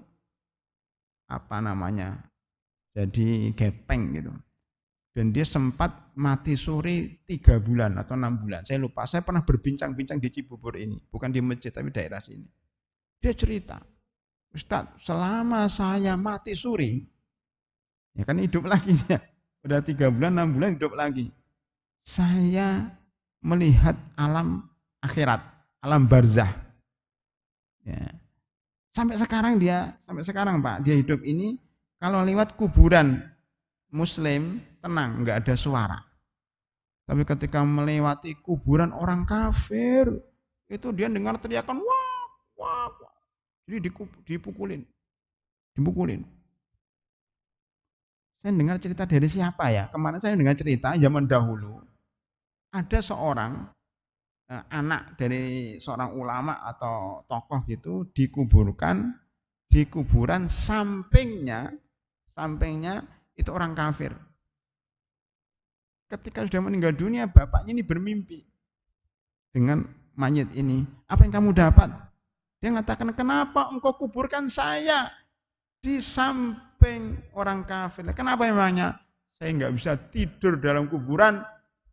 jadi gepeng gitu. Dan dia sempat mati suri 3 bulan atau 6 bulan. Saya lupa, saya pernah berbincang-bincang di Cibubur ini, bukan di masjid tapi daerah sini. Dia cerita, Ustadz, selama saya mati suri, ya kan hidup lagi ya. Udah 3 bulan, 6 bulan hidup lagi. Saya melihat alam akhirat, alam barzah. Ya. Sampai sekarang Pak, dia hidup ini kalau lewat kuburan muslim tenang, nggak ada suara. Tapi ketika melewati kuburan orang kafir, itu dia dengar teriakan wah, wah, wah. Jadi dipukulin. Saya dengar cerita dari siapa ya? Kemarin saya dengar cerita zaman dahulu ada seorang anak dari seorang ulama atau tokoh gitu dikuburkan di kuburan sampingnya itu orang kafir. Ketika sudah meninggal dunia, bapaknya ini bermimpi dengan mayit ini. Apa yang kamu dapat? Dia mengatakan, kenapa engkau kuburkan saya di samping orang kafir? Kenapa memangnya? Saya nggak bisa tidur dalam kuburan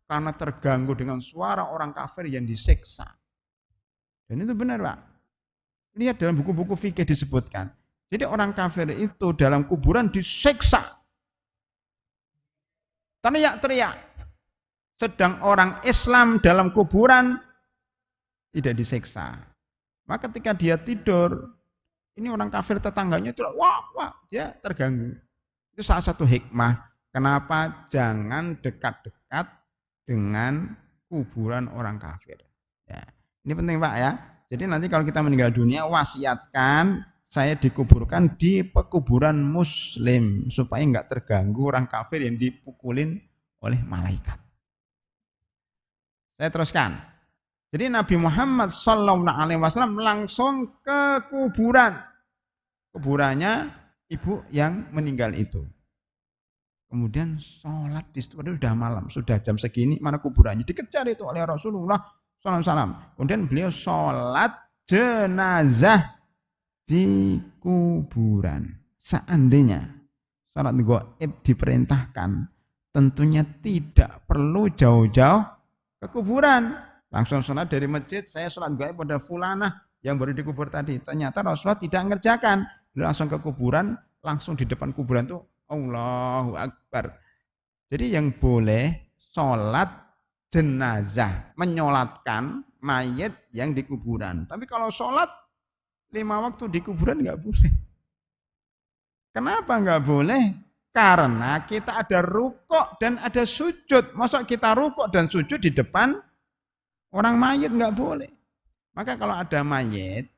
karena terganggu dengan suara orang kafir yang disiksa. Dan itu benar, Pak. Lihat dalam buku-buku fikih disebutkan. Jadi orang kafir itu dalam kuburan disiksa. Teriak-teriak. Sedang orang Islam dalam kuburan tidak disiksa. Maka ketika dia tidur, ini orang kafir tetangganya itu wah, dia terganggu. Itu salah satu hikmah kenapa jangan dekat-dekat dengan kuburan orang kafir. Ya, ini penting Pak ya. Jadi nanti kalau kita meninggal dunia, wasiatkan saya dikuburkan di pekuburan muslim supaya nggak terganggu orang kafir yang dipukulin oleh malaikat. Saya teruskan. Jadi Nabi Muhammad SAW langsung ke kuburannya ibu yang meninggal itu. Kemudian sholat di situ, sudah malam, sudah jam segini, mana kuburannya? Dikejar itu oleh Rasulullah SAW. Kemudian beliau sholat jenazah di kuburan. Seandainya sholat gaib diperintahkan, tentunya tidak perlu jauh-jauh ke kuburan. Langsung sholat dari masjid, saya sholat gaib pada fulanah yang baru dikubur tadi. Ternyata Rasulullah tidak mengerjakan. Beliau langsung ke kuburan, langsung di depan kuburan itu Allahu Akbar. Jadi yang boleh sholat jenazah, menyolatkan mayit yang di kuburan. Tapi kalau sholat 5 waktu di kuburan nggak boleh. Kenapa nggak boleh? Karena kita ada rukuk dan ada sujud. Masa kita rukuk dan sujud di depan orang mayit? Nggak boleh. Maka kalau ada mayit,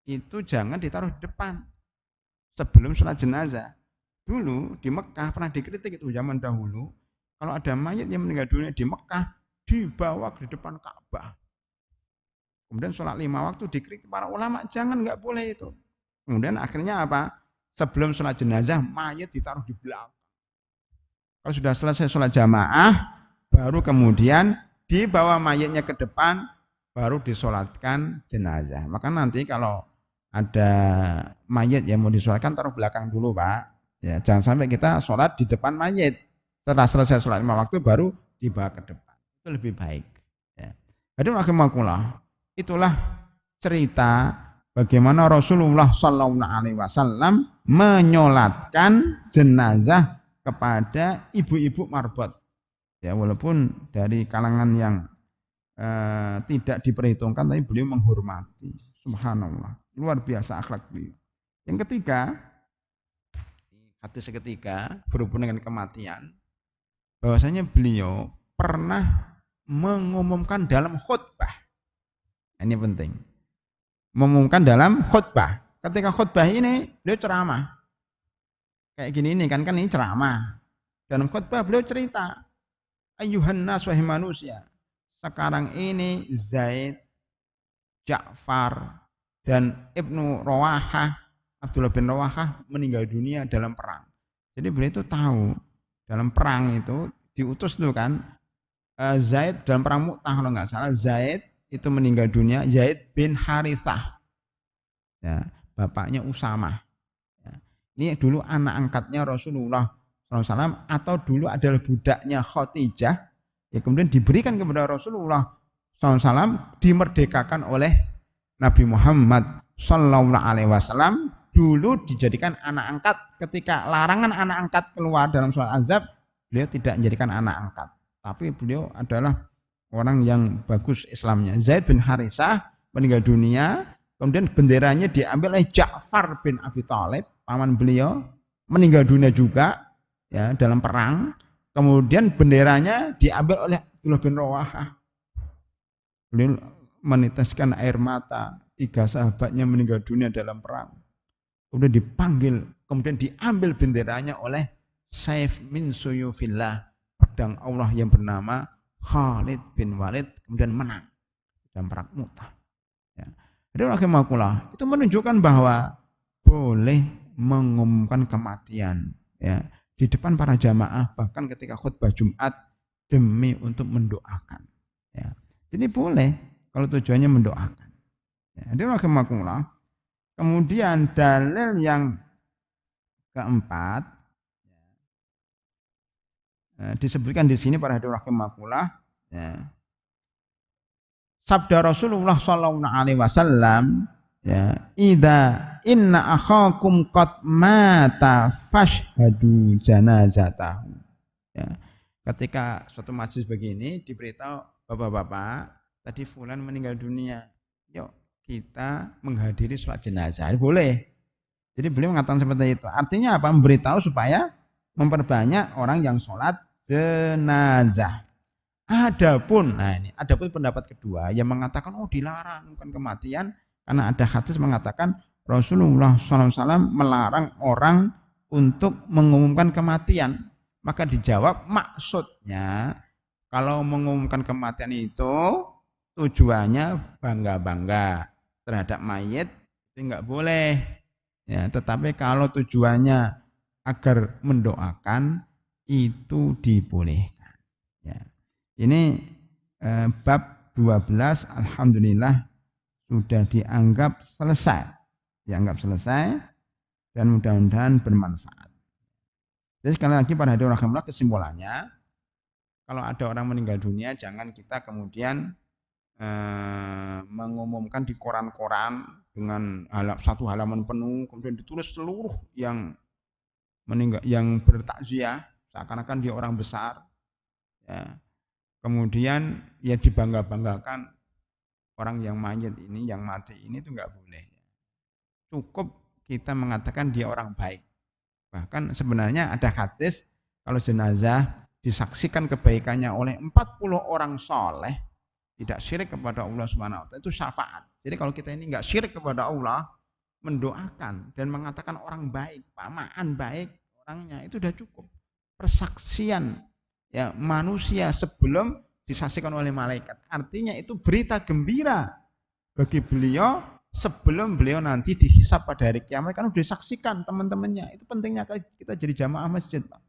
itu jangan ditaruh di depan sebelum sholat jenazah. Dulu di Mekah pernah dikritik itu zaman dahulu, kalau ada mayit yang meninggal dunia di Mekah, dibawa ke depan Ka'bah. Kemudian sholat 5 waktu dikritik para ulama, jangan, nggak boleh itu. Kemudian akhirnya apa? Sebelum sholat jenazah, mayit ditaruh di belakang. Kalau sudah selesai sholat jamaah, baru kemudian dibawa mayitnya ke depan, baru disolatkan jenazah. Maka nanti kalau ada mayit yang mau disolatkan, taruh belakang dulu Pak. Ya, jangan sampai kita sholat di depan mayit. Setelah selesai sholat 5 waktu, baru dibawa ke depan. Itu lebih baik. Ya. Jadi rahimakumullah, itulah cerita bagaimana Rasulullah SAW menyolatkan jenazah kepada ibu-ibu marbot. Ya, walaupun dari kalangan yang tidak diperhitungkan, tapi beliau menghormati. Subhanallah, luar biasa akhlak beliau. Yang ketiga, hadis ketiga berhubungan dengan kematian, bahwasanya beliau pernah mengumumkan dalam khutbah. Ini penting. Mengumumkan dalam khutbah. Ketika khutbah ini beliau ceramah. Kayak gini ini kan ini ceramah. Dalam khutbah beliau cerita, ayyuhan nas wahai manusia, sekarang ini Zaid, Ja'far dan Ibnu Rawahah, Abdullah bin Rawahah meninggal dunia dalam perang. Jadi beliau itu tahu dalam perang itu diutus tuh kan Zaid dalam perang Mu'tah kalau nggak salah, Zaid itu meninggal dunia, Zaid bin Harithah, ya, bapaknya Usamah. Ya. Ini dulu anak angkatnya Rasulullah SAW atau dulu adalah budaknya Khadijah, ya, kemudian diberikan kepada Rasulullah SAW, dimerdekakan oleh Nabi Muhammad SAW. Dulu dijadikan anak angkat, ketika larangan anak angkat keluar dalam surat Azab, beliau tidak menjadikan anak angkat. Tapi beliau adalah orang yang bagus Islamnya. Zaid bin Harithah meninggal dunia, kemudian benderanya diambil oleh Ja'far bin Abi Thalib, paman beliau, meninggal dunia juga ya dalam perang. Kemudian benderanya diambil oleh Abdullah bin Rawahah. Beliau meneteskan air mata, 3 sahabatnya meninggal dunia dalam perang. Kemudian dipanggil, kemudian diambil benderanya oleh Saif min Suyufillah, pedang Allah yang bernama Khalid bin Walid, kemudian menang dalam perang Mu'tah. Ya. Jadi rahimakumullah, itu menunjukkan bahwa boleh mengumumkan kematian ya di depan para jamaah, bahkan ketika khutbah Jumat demi untuk mendoakan. Ya. Jadi boleh kalau tujuannya mendoakan. Ya. Jadi rahimakumullah. Kemudian dalil yang keempat disebutkan di sini para hadirin rahimakumullah, ya. Sabda Rasulullah sallallahu alaihi wasallam, ya, idza inna akhakum qad mata fashhadu janazatahu. Ya. Ketika suatu majlis begini diberitahu, bapak-bapak, tadi fulan meninggal dunia. Yuk kita menghadiri sholat jenazah. Boleh. Jadi beliau mengatakan seperti itu. Artinya apa? Memberitahu supaya memperbanyak orang yang sholat jenazah. Adapun pendapat kedua yang mengatakan dilarang bukan kematian, karena ada hadis mengatakan Rasulullah SAW melarang orang untuk mengumumkan kematian. Maka dijawab, maksudnya kalau mengumumkan kematian itu tujuannya bangga-bangga terhadap mayit, itu enggak boleh. Ya, tetapi kalau tujuannya agar mendoakan, itu dibolehkan. Ya. Ini bab 12 alhamdulillah sudah dianggap selesai. Dan mudah-mudahan bermanfaat. Jadi sekali lagi para hadirin rahimakumullah, kesimpulannya, kalau ada orang meninggal dunia jangan kita kemudian mengumumkan di koran-koran dengan satu halaman penuh, kemudian ditulis seluruh yang meninggal, yang bertakziah, seakan-akan dia orang besar, ya. Kemudian ya dibangga-banggakan orang yang mayit ini, yang mati ini, itu enggak boleh. Cukup kita mengatakan dia orang baik. Bahkan sebenarnya ada hadis kalau jenazah disaksikan kebaikannya oleh 40 orang soleh, tidak syirik kepada Allah Subhanahu wa taala, itu syafaat. Jadi kalau kita ini enggak syirik kepada Allah, mendoakan dan mengatakan orang baik, pamaan baik orangnya, itu sudah cukup. Persaksian ya manusia sebelum disaksikan oleh malaikat. Artinya itu berita gembira bagi beliau sebelum beliau nanti dihisab pada hari kiamat, kan sudah disaksikan teman-temannya. Itu pentingnya kita jadi jamaah masjid, Pak.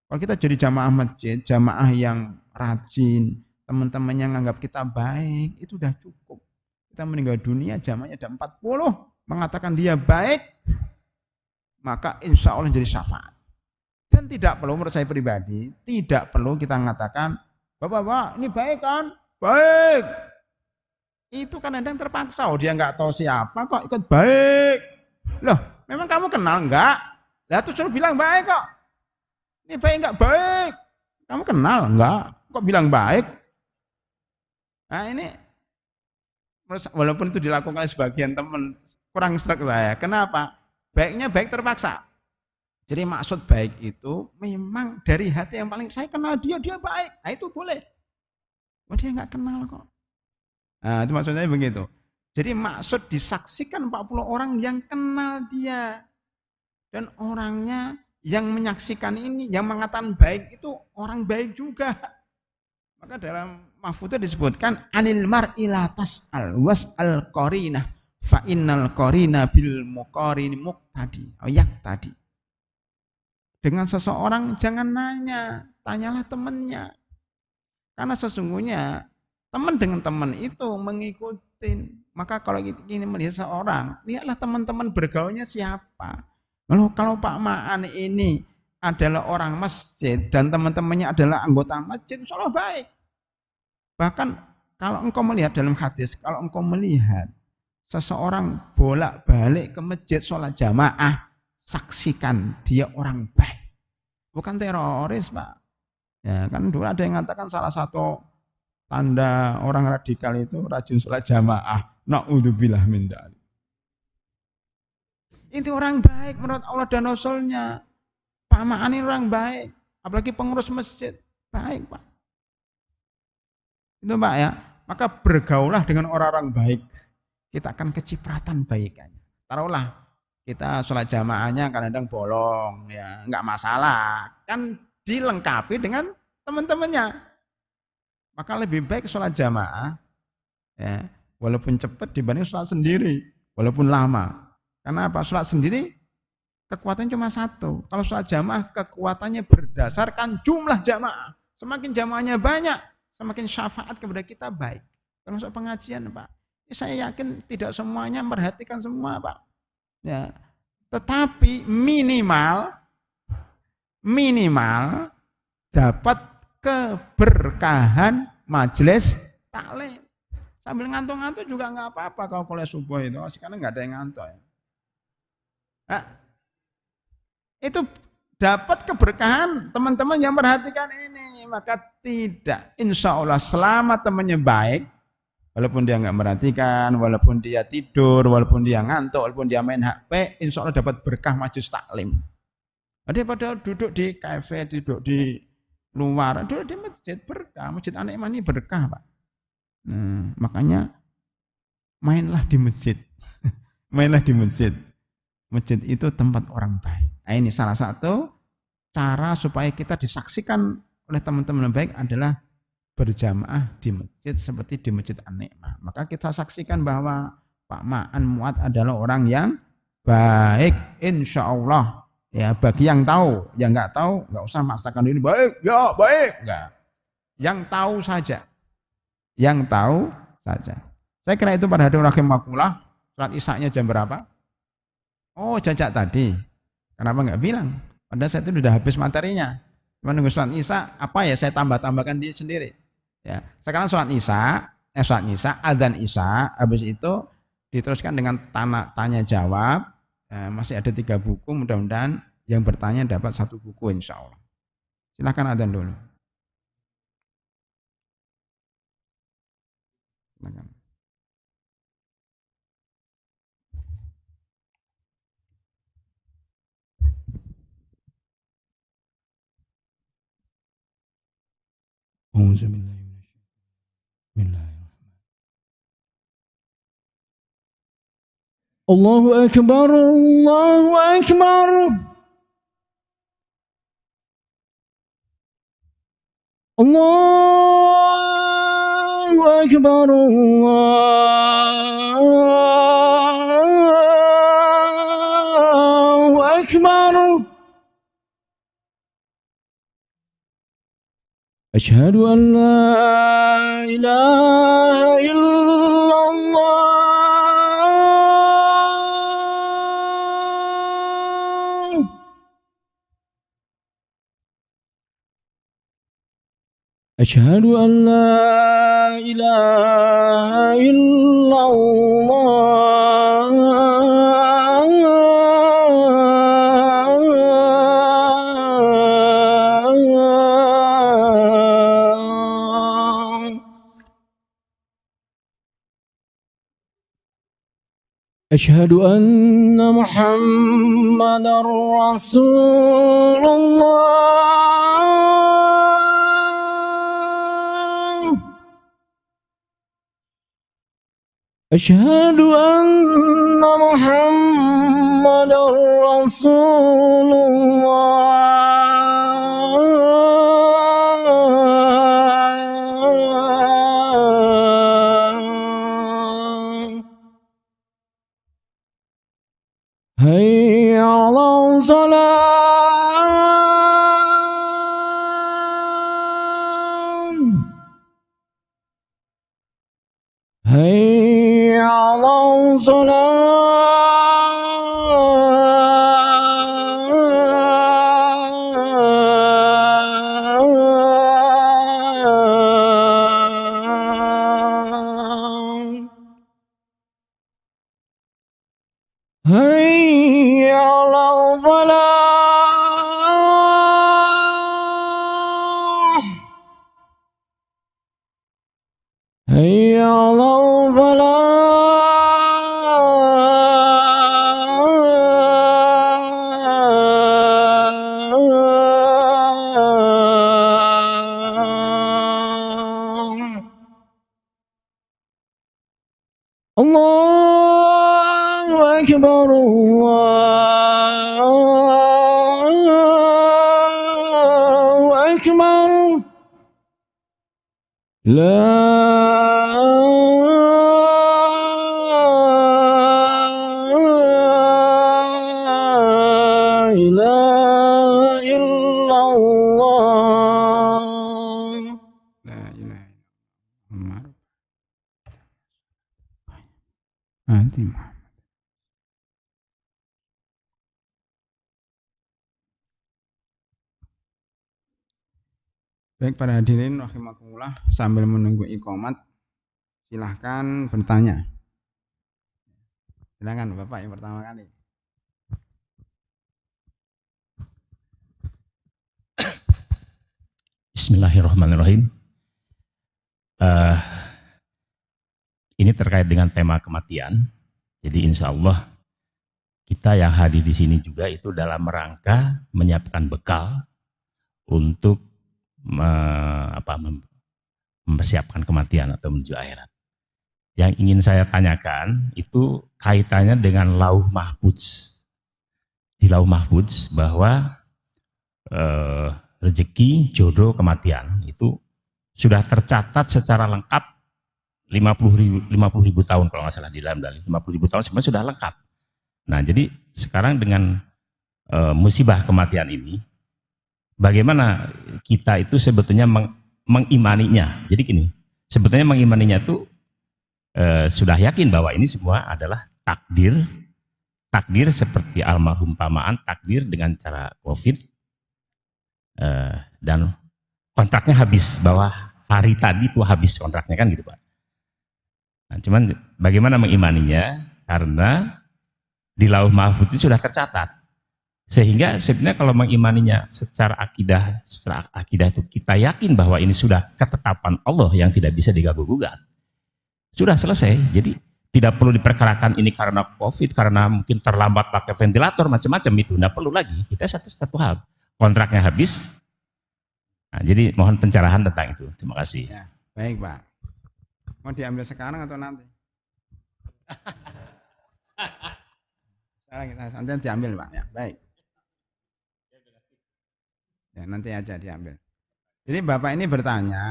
Kalau kita jadi jamaah masjid, jamaah yang rajin, teman-temannya menganggap kita baik, itu sudah cukup. Kita meninggal dunia, jamaahnya ada 40 mengatakan dia baik, maka insya Allah jadi syafaat. Dan tidak perlu, menurut saya pribadi, tidak perlu kita mengatakan, bapak-bapak ini baik kan? Baik. Itu kan kadang terpaksa, dia nggak tahu siapa kok ikut baik. Loh, memang kamu kenal enggak? Lah tuh suruh bilang baik kok. Ini baik enggak baik? Kamu kenal enggak? Kok bilang baik? Nah ini walaupun itu dilakukan oleh sebagian teman kurang sreg saya. Kenapa? Baiknya baik terpaksa. Jadi maksud baik itu memang dari hati yang paling saya kenal dia baik. Nah itu boleh. Oh dia nggak kenal kok. Nah itu maksudnya begitu. Jadi maksud disaksikan 40 orang yang kenal dia. Dan orangnya yang menyaksikan ini, yang mengatakan baik itu orang baik juga. Maka dalam mahfudnya disebutkan anil mar'i la tas'al was'al qarinah fa innal qarina bil muqarini muqtadi. Yak tadi. Dengan seseorang jangan nanya, tanyalah temannya. Karena sesungguhnya teman dengan teman itu mengikuti. Maka kalau kita ingin melihat seseorang, lihatlah teman-teman bergaulnya siapa. Kalau Pak Ma'an ini adalah orang masjid dan teman-temannya adalah anggota masjid, insya Allah baik. Bahkan kalau engkau melihat dalam hadis, kalau engkau melihat seseorang bolak-balik ke masjid sholat jamaah, saksikan dia orang baik. Bukan teroris, Pak. Ya, kan dulu ada yang mengatakan salah satu tanda orang radikal itu rajin sholat jamaah. Na'udzubillah min dzalik. Itu orang baik menurut Allah dan Rasulnya. Pak Ma'an ini orang baik. Apalagi pengurus masjid. Baik, Pak. Itu Pak ya. Maka bergaulah dengan orang-orang baik. Kita akan kecipratan baikannya. Taruhlah kita sholat jamaahnya kadang-kadang bolong. Ya, enggak masalah. Kan dilengkapi dengan teman-temannya. Maka lebih baik sholat jamaah. Ya, walaupun cepat dibanding sholat sendiri. Walaupun lama. Karena apa? Sholat sendiri kekuatannya cuma satu. Kalau sholat jamaah kekuatannya berdasarkan jumlah jamaah. Semakin jamaahnya banyak, semakin syafaat kepada kita baik. Termasuk pengajian, Pak. Saya yakin tidak semuanya memperhatikan semua, Pak. Ya. Tetapi minimal dapat keberkahan majelis taklim. Sambil ngantuk-ngantuk juga nggak apa-apa kalau kuliah subuh itu. Sekarang nggak ada yang ngantuk ya. Nah, itu dapat keberkahan teman-teman yang perhatikan ini, maka tidak, insya Allah selama temannya baik, walaupun dia nggak merhatikan, walaupun dia tidur, walaupun dia ngantuk, walaupun dia main HP, insya Allah dapat berkah majelis taklim. Daripada duduk di kafe, duduk di luar, duduk di masjid berkah, masjid Anak Iman ini berkah, Pak. Makanya mainlah di masjid, mainlah di masjid. Masjid itu tempat orang baik. Nah ini salah satu cara supaya kita disaksikan oleh teman-teman yang baik adalah berjamaah di masjid seperti di Masjid An-Ni'mah. Maka kita saksikan bahwa Pak Ma'an Mu'ad adalah orang yang baik, insya Allah. Ya bagi yang tahu, yang nggak tahu nggak usah maksakan diri baik, ya baik, enggak. Yang tahu saja, yang tahu saja. Saya kira itu pada hadirin rahimakumullah. Salat Isya-nya jam berapa? Oh jajak tadi, kenapa nggak bilang? Padahal saya itu sudah habis materinya. Cuma nunggu sholat Isya, apa ya saya tambah-tambahkan diri sendiri. Ya, sekarang sholat Isya, adzan Isya, habis itu diteruskan dengan tanya jawab. Masih ada 3 buku, mudah-mudahan yang bertanya dapat 1 buku insya Allah. Silahkan adzan dulu. Silakan.
Allahu Akbar, Allahu Akbar. Allahu Akbar, Allahu Akbar. Asyhadu an la ilaha illallah. أشهد أن لا إله إلا الله أشهد أن محمد رسول الله أشهد أن محمد رسول الله هيا على الصلاة هيا على الصلاة هيا على الفلاح هيا على الفلاح الله أكبر الله أكبر لا إله إلا الله
La ilaha illallah. Hati Muhammad. Baik para hadirin rahimakumullah, sambil menunggu iqamat silahkan bertanya. Silakan Bapak yang pertama kali.
Bismillahirrahmanirrahim. Ini terkait dengan tema kematian. Jadi insya Allah kita yang hadir di sini juga itu dalam rangka menyiapkan bekal untuk mempersiapkan kematian atau menuju akhirat. Yang ingin saya tanyakan itu kaitannya dengan lauh mahfudz. Di lauh mahfudz bahwa rezeki, jodoh, kematian itu sudah tercatat secara lengkap 50 ribu tahun kalau nggak salah di dalam dalil 50 ribu tahun sebenarnya sudah lengkap. Nah jadi sekarang dengan musibah kematian ini, bagaimana kita itu sebetulnya mengimaninya? Jadi gini, sebetulnya mengimaninya itu sudah yakin bahwa ini semua adalah takdir seperti almarhum pamaan, takdir dengan cara COVID, dan kontraknya habis, bahwa hari tadi itu habis kontraknya kan gitu Pak. Nah, cuman bagaimana mengimaninya? Karena di lauh mahfudz itu sudah tercatat. Sehingga sebenarnya kalau mengimaninya secara akidah itu kita yakin bahwa ini sudah ketetapan Allah yang tidak bisa diganggu-gugat. Sudah selesai. Jadi tidak perlu diperkarakan ini karena COVID, karena mungkin terlambat pakai ventilator, macam-macam itu. Tidak perlu lagi. Kita satu hal. Kontraknya habis. Nah, jadi mohon pencerahan tentang itu. Terima kasih.
Ya, baik Pak. Mau diambil sekarang atau nanti? Sekarang kita santai diambil Pak. Ya, baik. Ya, nanti aja diambil. Jadi Bapak ini bertanya,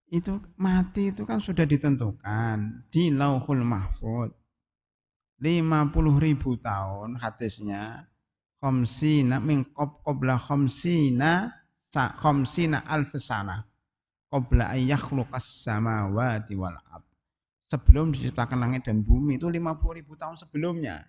itu mati itu kan sudah ditentukan di Lauhul Mahfudz. 50.000 tahun hadisnya, khamsina min qabla khamsina alf sana qabla ay yakhluqas samawati wal ard. Sebelum diciptakan langit dan bumi itu 50.000 tahun sebelumnya.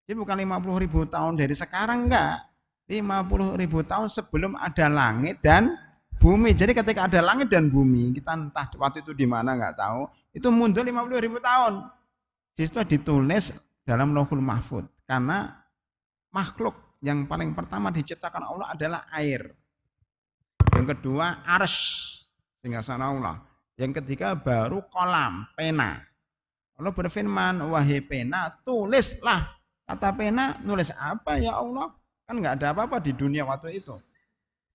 Jadi bukan 50.000 tahun dari sekarang, enggak. 50.000 tahun sebelum ada langit dan bumi. Jadi ketika ada langit dan bumi, kita entah waktu itu di mana enggak tahu, itu mundur 50.000 tahun. Di situ ditulis dalam Lauhul Mahfudz. Karena makhluk yang paling pertama diciptakan Allah adalah air. Yang kedua arsy, singgasana Allah. Yang ketiga baru kolam, pena. Allah berfirman, wahai pena, tulislah. Kata pena, nulis apa ya Allah? Kan nggak ada apa-apa di dunia waktu itu.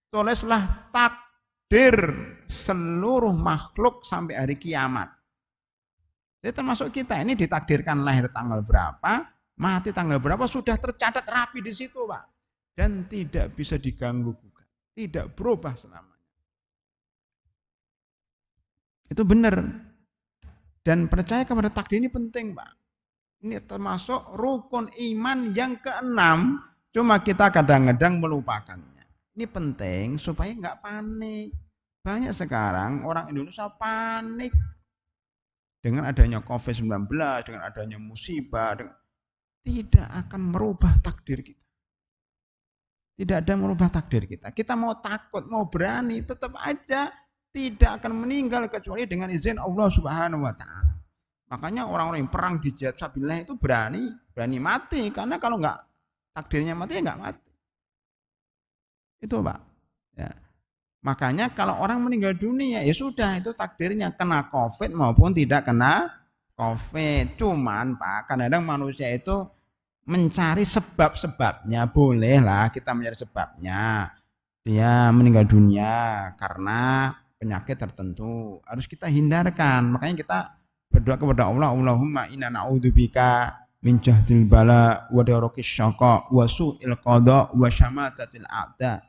Tulislah takdir seluruh makhluk sampai hari kiamat. Jadi termasuk kita ini ditakdirkan lahir tanggal berapa, mati tanggal berapa, sudah tercatat rapi di situ, Pak. Dan tidak bisa diganggu gugat, tidak berubah selamanya. Itu benar. Dan percaya kepada takdir ini penting, Pak. Ini termasuk rukun iman yang keenam, cuma kita kadang-kadang melupakannya. Ini penting supaya nggak panik. Banyak sekarang orang Indonesia panik dengan adanya COVID-19, dengan adanya musibah, tidak akan merubah takdir kita. Tidak ada merubah takdir kita. Kita mau takut, mau berani, tetap aja tidak akan meninggal kecuali dengan izin Allah Subhanahu wa taala. Makanya orang-orang yang perang di jihad sabilillah itu berani mati, karena kalau nggak takdirnya mati ya nggak mati. Itu, Pak. Ya. Makanya kalau orang meninggal dunia ya sudah, itu takdirnya, kena COVID maupun tidak kena COVID. Cuman Pak, kadang-kadang manusia itu mencari sebab-sebabnya. Bolehlah kita mencari sebabnya. Dia meninggal dunia karena penyakit tertentu, harus kita hindarkan. Makanya kita berdoa kepada Allah, Allahumma inna na'udzubika min jahdil bala wa darakis syaqa wa su'il qada wa syamatatil a'da.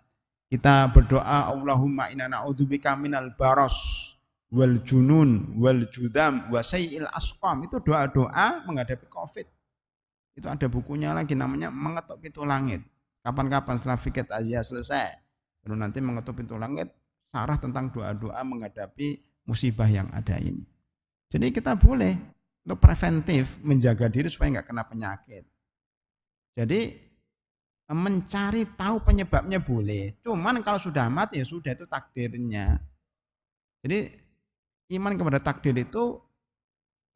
Kita berdoa, Allahumma inna na'udzubika minal baros wal junun wal judam wa sayil asqam. Itu doa-doa menghadapi COVID. Itu ada bukunya lagi namanya Mengetuk Pintu Langit. Kapan-kapan setelah fikih aja selesai, lalu nanti Mengetuk Pintu Langit, sarah tentang doa-doa menghadapi musibah yang ada ini. Jadi kita boleh untuk preventif menjaga diri supaya nggak kena penyakit. Jadi mencari tahu penyebabnya boleh. Cuman kalau sudah mati ya sudah, itu takdirnya. Jadi iman kepada takdir itu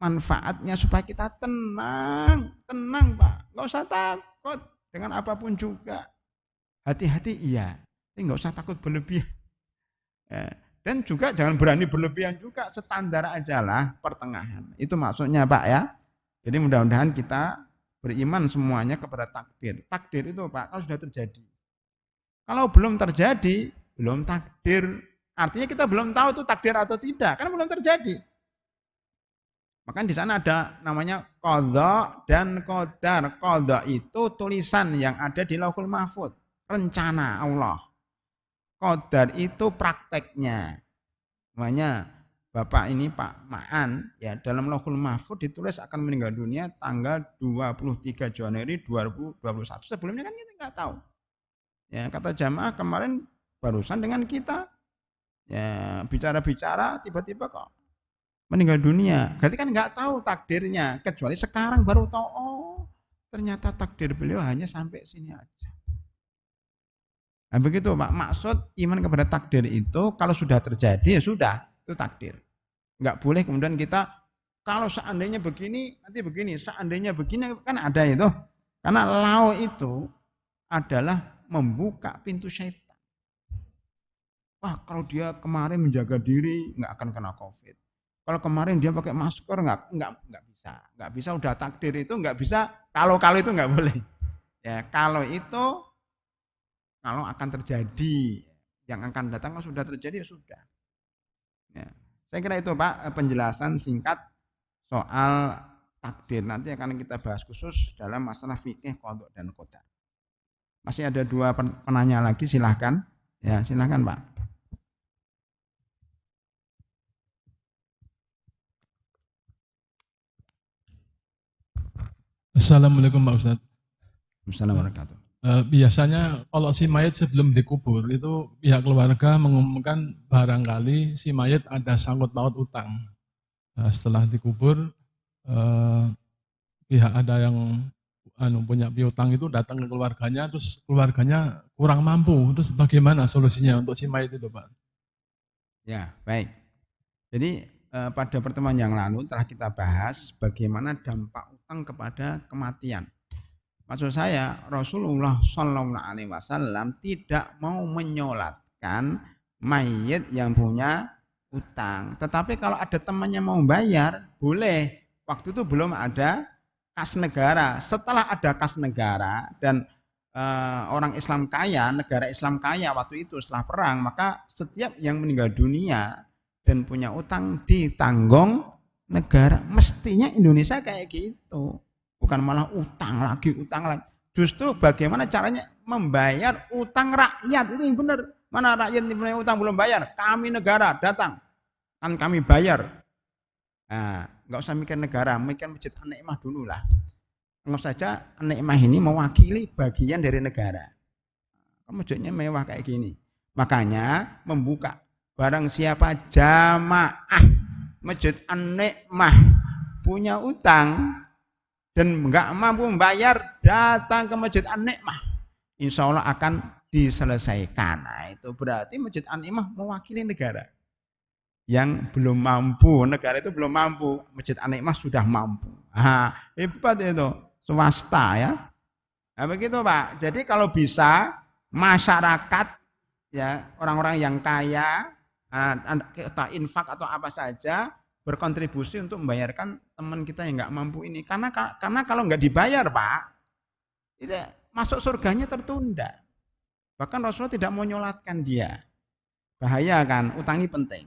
manfaatnya supaya kita tenang Pak. Nggak usah takut dengan apapun juga. Hati-hati iya, tapi nggak usah takut berlebihan. Dan juga jangan berani berlebihan juga, standar aja lah, pertengahan. Itu maksudnya Pak ya. Jadi mudah-mudahan kita beriman semuanya kepada takdir. Takdir itu Pak, kalau sudah terjadi. Kalau belum terjadi, belum takdir. Artinya kita belum tahu itu takdir atau tidak, karena belum terjadi. Makanya di sana ada namanya qadha dan qadar. Qadha itu tulisan yang ada di Lauhul Mahfuz, rencana Allah. Qadar itu prakteknya. Makanya Bapak ini Pak Ma'an ya, dalam Lauhul Mahfuz ditulis akan meninggal dunia tanggal 23 Januari 2021. Sebelumnya kan kita nggak tahu. Ya, kata jamaah kemarin barusan dengan kita ya bicara-bicara tiba-tiba kok meninggal dunia. Berarti kan nggak tahu takdirnya, kecuali sekarang baru tahu, oh ternyata takdir beliau hanya sampai sini aja. Nah begitu Pak, maksud iman kepada takdir itu kalau sudah terjadi ya sudah, itu takdir. Nggak boleh kemudian kita kalau seandainya begini, nanti begini, seandainya begini, kan ada itu. Karena lau itu adalah membuka pintu syaitan. Wah kalau dia kemarin menjaga diri nggak akan kena COVID. Kalau kemarin dia pakai masker nggak bisa, udah takdir itu nggak bisa. Kalau itu nggak boleh. Ya kalau itu kalau akan terjadi, yang akan datang kalau sudah terjadi ya sudah. Ya. Saya kira itu Pak penjelasan singkat soal takdir. Nanti akan kita bahas khusus dalam masalah fikih qadha dan qadar. Masih ada 2 penanya lagi, silahkan. Ya silahkan Pak.
Assalamualaikum Pak Ustadz.
Assalamualaikum.
Biasanya kalau si mayat sebelum dikubur itu pihak keluarga mengumumkan barangkali si mayat ada sangkut paut utang. Setelah dikubur pihak ada yang punya piutang itu datang ke keluarganya, terus keluarganya kurang mampu. Terus bagaimana solusinya untuk si mayat itu Pak?
Ya baik. Jadi pada pertemuan yang lalu telah kita bahas bagaimana dampak utang kepada kematian. Maksud saya Rasulullah Shallallahu Alaihi Wasallam tidak mau menyolatkan mayit yang punya utang. Tetapi kalau ada temannya mau bayar, boleh. Waktu itu belum ada kas negara. Setelah ada kas negara dan orang Islam kaya, negara Islam kaya waktu itu setelah perang, maka setiap yang meninggal dunia dan punya utang ditanggung negara. Mestinya Indonesia kayak gitu. Bukan malah utang lagi. Justru bagaimana caranya membayar utang rakyat. Ini yang benar. Mana rakyat yang punya utang belum bayar? Kami negara datang. Kan kami bayar. Nah, nggak usah mikir negara, mikir Masjid An-Nikmah dulu lah. Anggap saja An-Nikmah ini mewakili bagian dari negara. Masjidnya mewah kayak gini. Makanya membuka barang siapa jamaah Masjid An-Nikmah punya utang dan nggak mampu membayar, datang ke Masjid An-Nikmah. Insya Allah akan diselesaikan. Nah, itu berarti Masjid An-Nikmah mewakili negara. Yang belum mampu, negara itu belum mampu, Masjid An-Nikmah sudah mampu. Hebat itu, swasta ya. Nah, begitu Pak. Jadi kalau bisa masyarakat ya, orang-orang yang kaya, kita infak atau apa saja berkontribusi untuk membayarkan teman kita yang nggak mampu ini. Karena kalau nggak dibayar Pak, itu masuk surganya tertunda. Bahkan Rasulullah tidak mau nyolatkan dia. Bahaya kan, utangi penting.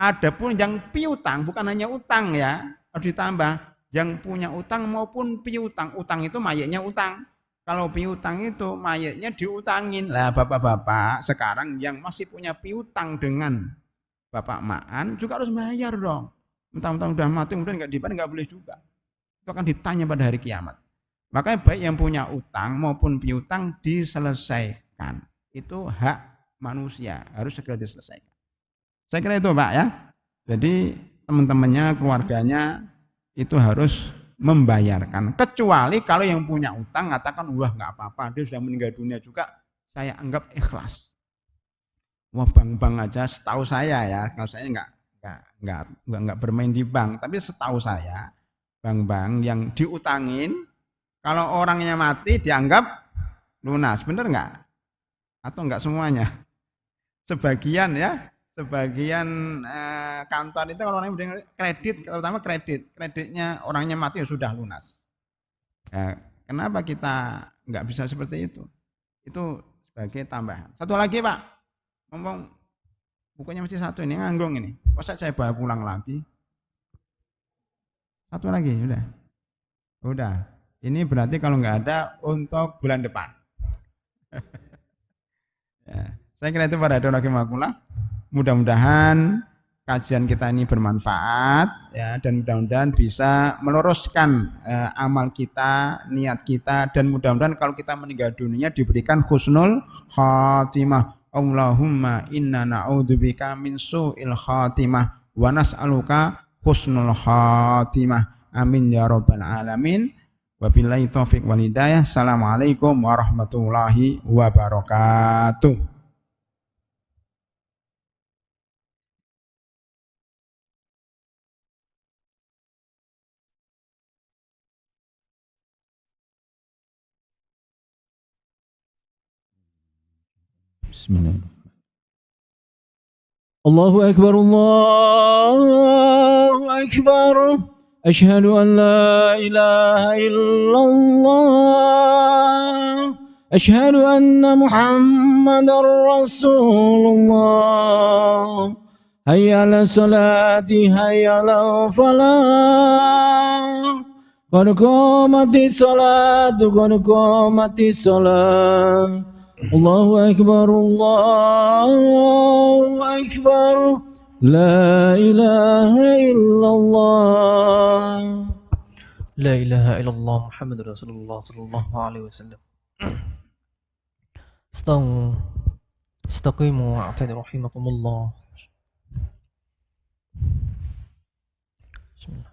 Adapun yang piutang, bukan hanya utang ya, harus ditambah yang punya utang maupun piutang. Utang itu mayatnya utang. Kalau piutang itu mayatnya diutangin. Lah bapak-bapak sekarang yang masih punya piutang dengan Bapak Maan juga harus bayar dong. Mentang-mentang udah mati kemudian nggak dibayar, nggak boleh juga. Itu akan ditanya pada hari kiamat. Makanya baik yang punya utang maupun piutang diselesaikan. Itu hak manusia, harus segera diselesaikan. Saya kira itu Pak ya. Jadi teman-temannya, keluarganya itu harus membayarkan. Kecuali kalau yang punya utang mengatakan, wah nggak apa-apa, dia sudah meninggal dunia juga, saya anggap ikhlas. Wah bank-bank aja, setahu saya ya, kalau saya nggak bermain di bank, tapi setahu saya bank-bank yang diutangin, kalau orangnya mati dianggap lunas, bener nggak? Atau nggak semuanya? Sebagian ya. Sebagian kantor itu kalau orangnya beri kredit, terutama kreditnya orangnya mati ya sudah lunas. Ya, kenapa kita nggak bisa seperti itu? Itu sebagai tambahan. Satu lagi Pak, ngomong bukunya masih satu ini nganggung ini. Masa saya bawa pulang lagi? Satu lagi, udah. Ini berarti kalau nggak ada untuk bulan depan. Ya, saya kira itu pada Rahimahullah. Mudah-mudahan kajian kita ini bermanfaat ya, dan mudah-mudahan bisa meluruskan amal kita, niat kita, dan mudah-mudahan kalau kita meninggal dunia diberikan husnul khatimah. Allahumma inna na'udzubika min su'il khatimah wa nas'aluka husnul khatimah. Amin ya rabbal alamin. Wabillahi taufiq wal hidayah. Assalamualaikum warahmatullahi wabarakatuh.
Bismillah.
الله أكبر الله أكبر أشهد أن لا إله إلا الله أشهد أن محمد رسول الله هيا على الصلاة هيا على الفلاح قد قامت الصلاة قد قامت الصلاة الله أكبر الله أكبر لا إله إلا الله
لا إله إلا الله محمد رسول الله صلى الله عليه وسلم استقيموا واعتدلوا رحمكم الله. بسم الله.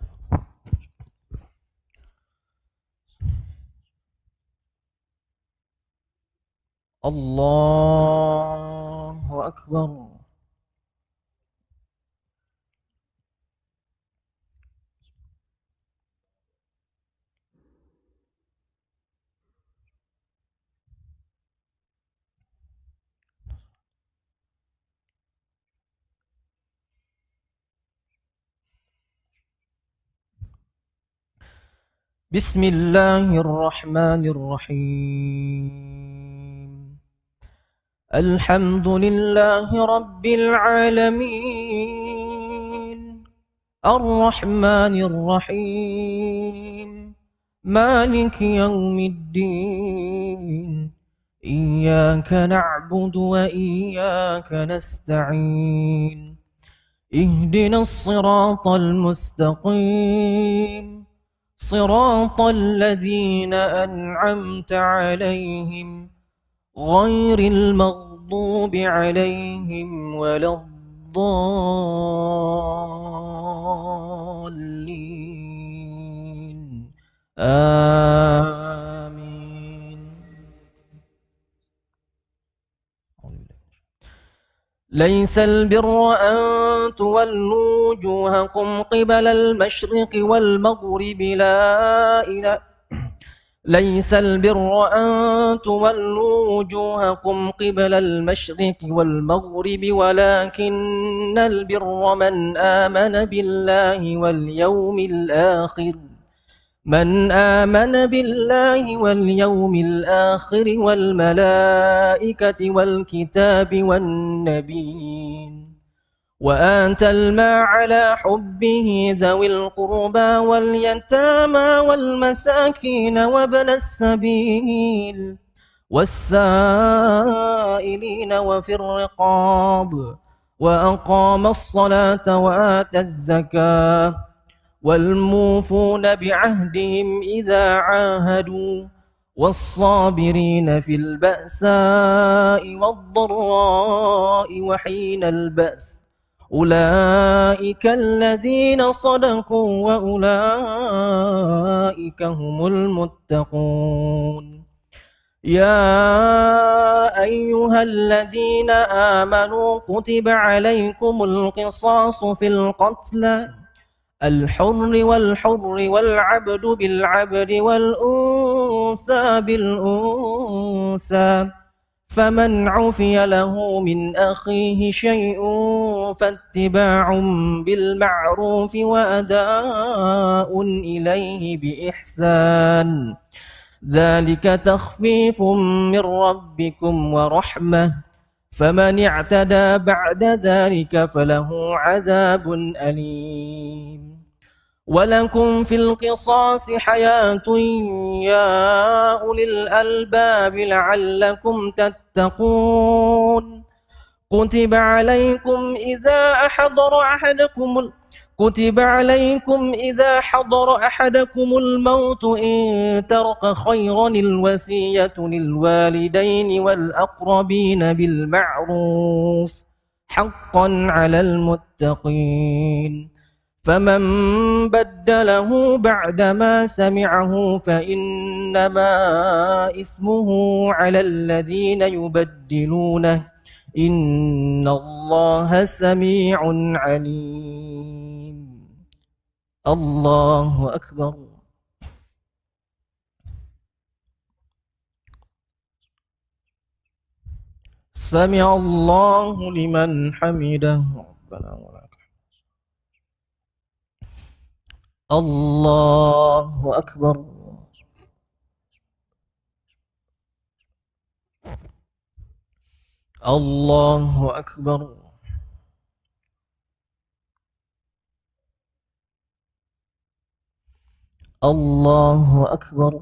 الله أكبر. بسم الله الرحمن الرحيم الحمد لله رب العالمين الرحمن الرحيم مالك يوم الدين إياك نعبد وإياك نستعين اهدنا الصراط المستقيم صراط الذين أنعمت عليهم غير المغضوب عليهم ولا الضالين آمين. ليس البر أن تولوا وجوهكم قبل المشرق والمغرب ليس البر أن تولوا وجوهكم قبل المشرق والمغرب ولكن البر من آمن بالله واليوم الآخر والملائكة والكتاب والنبيين وآتى المال على حبه ذوي القربى واليتامى والمساكين وابن السبيل والسائلين وفي الرقاب وأقام الصلاة وآتى الزكاة والموفون بعهدهم إذا عاهدوا والصابرين في البأساء والضراء وحين البأس أولئك الذين صدقوا وأولئك هم المتقون. يا أيها الذين آمنوا كتب عليكم القصاص في القتلى الحر والحر والعبد بالعبد والأنثى بالأنثى فمن عفي له من أخيه شيء فاتباع بالمعروف وأداء إليه بإحسان ذلك تخفيف من ربكم ورحمة فمن اعتدى بعد ذلك فله عذاب أليم. ولكم في القصاص حياة يا أولي الألباب لعلكم تتقون. كتب عليكم إذا حضر أحدكم الموت إن ترك خيرا الوصية للوالدين والأقربين بالمعروف حقا على المتقين فمن بدله بعدما سمعه فإنما إثمه على الذين يبدلونه إن الله سميع عليم. الله أكبر. سمع الله لمن حمده ربنا ولك الله أكبر. الله أكبر. الله أكبر.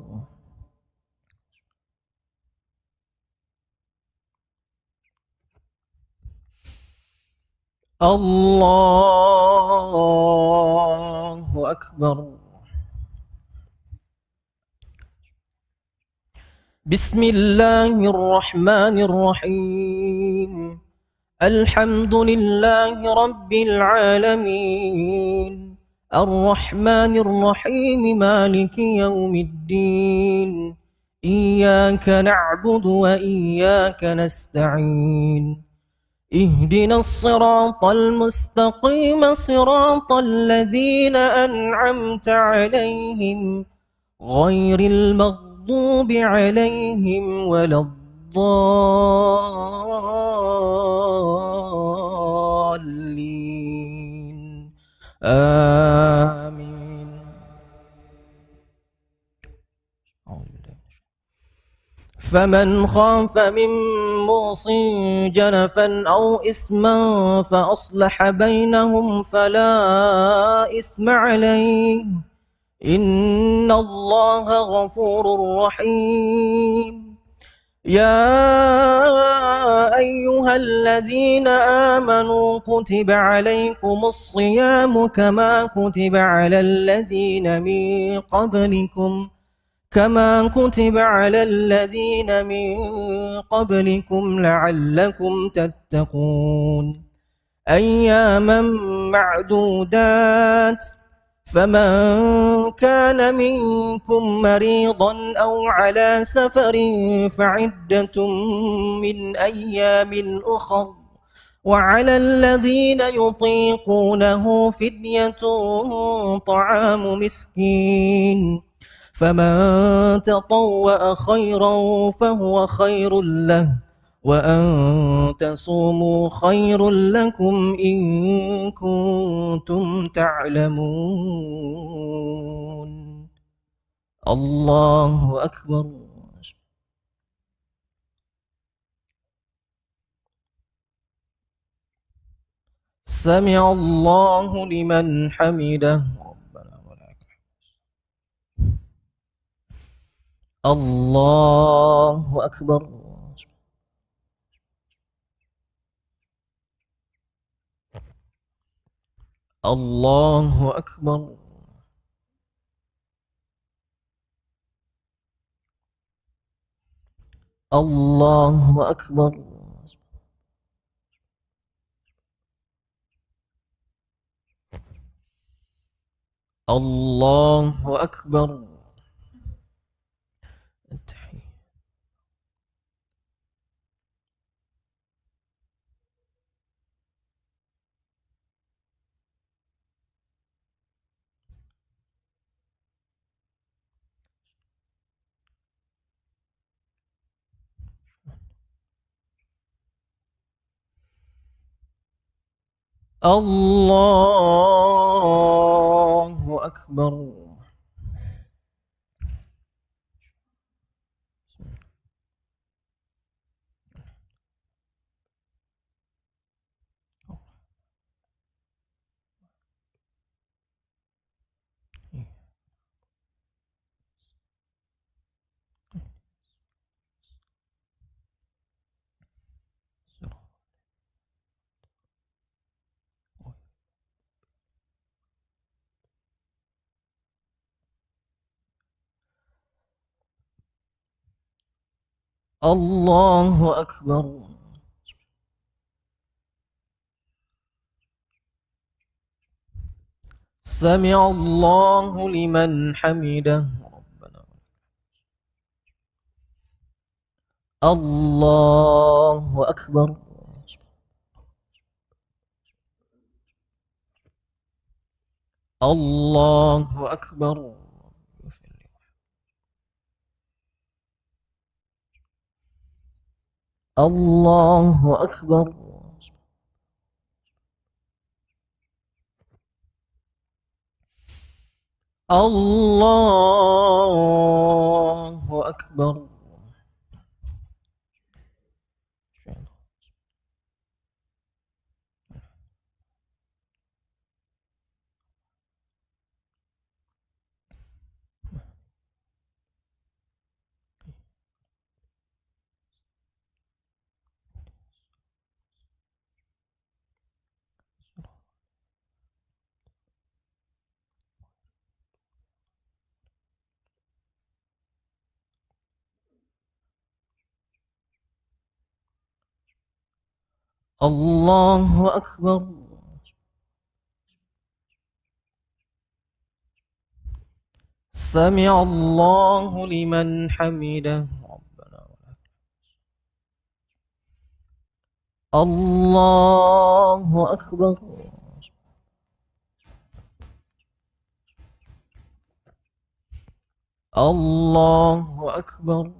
الله أكبر. بسم الله الرحمن الرحيم الحمد لله رب العالمين الرحمن الرحيم مالك يوم الدين إياك نعبد وإياك نستعين اهدنا الصراط المستقيم صراط الذين أنعمت عليهم غير المغضوب عليهم ولا الضالين آمين. فمن خاف من موص جنفا أو إثما فأصلح بينهم فلا إثم عليه إن الله غفور رحيم. يا أيها الذين آمنوا كتب عليكم الصيام كما كتب على الذين من قبلكم لعلكم تتقون. أياما معدودات، فمن كان منكم مريضا أو على سفر فعدة من أيام أخر، وعلى الذين يطيقونه فدية طعام مسكين، فمن تطوع خيرا فهو خير له، وأن تصوموا خير لكم إن كنتم تعلمون. الله أكبر. سمع الله لمن حمده. الله أكبر. الله أكبر. الله أكبر. الله أكبر. الله أكبر. الله أكبر. سمع الله لمن حمده. الله أكبر. الله أكبر. الله أكبر. الله أكبر. الله أكبر. سمع الله لمن حمده. الله أكبر. الله أكبر.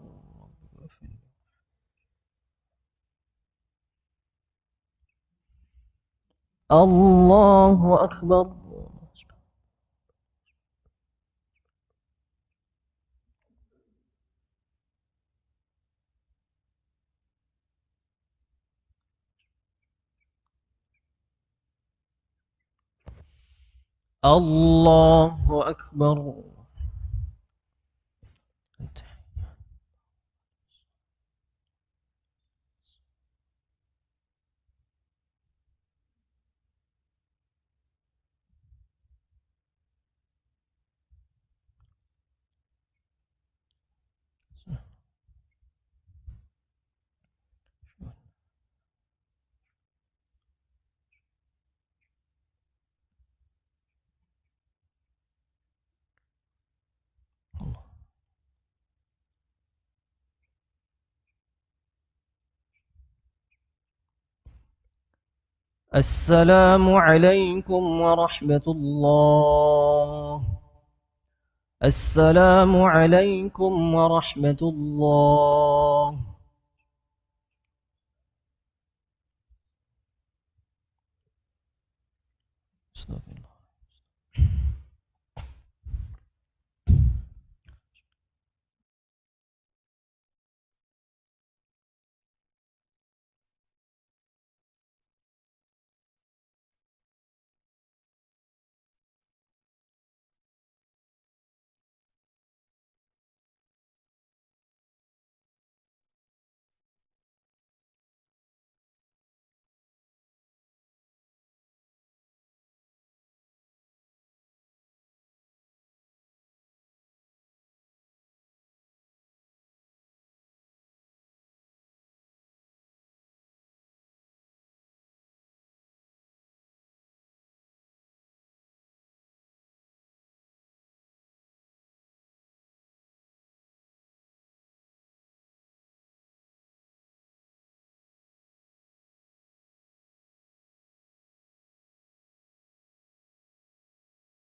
الله أكبر. الله أكبر. السلام عليكم ورحمة الله. السلام عليكم ورحمة الله.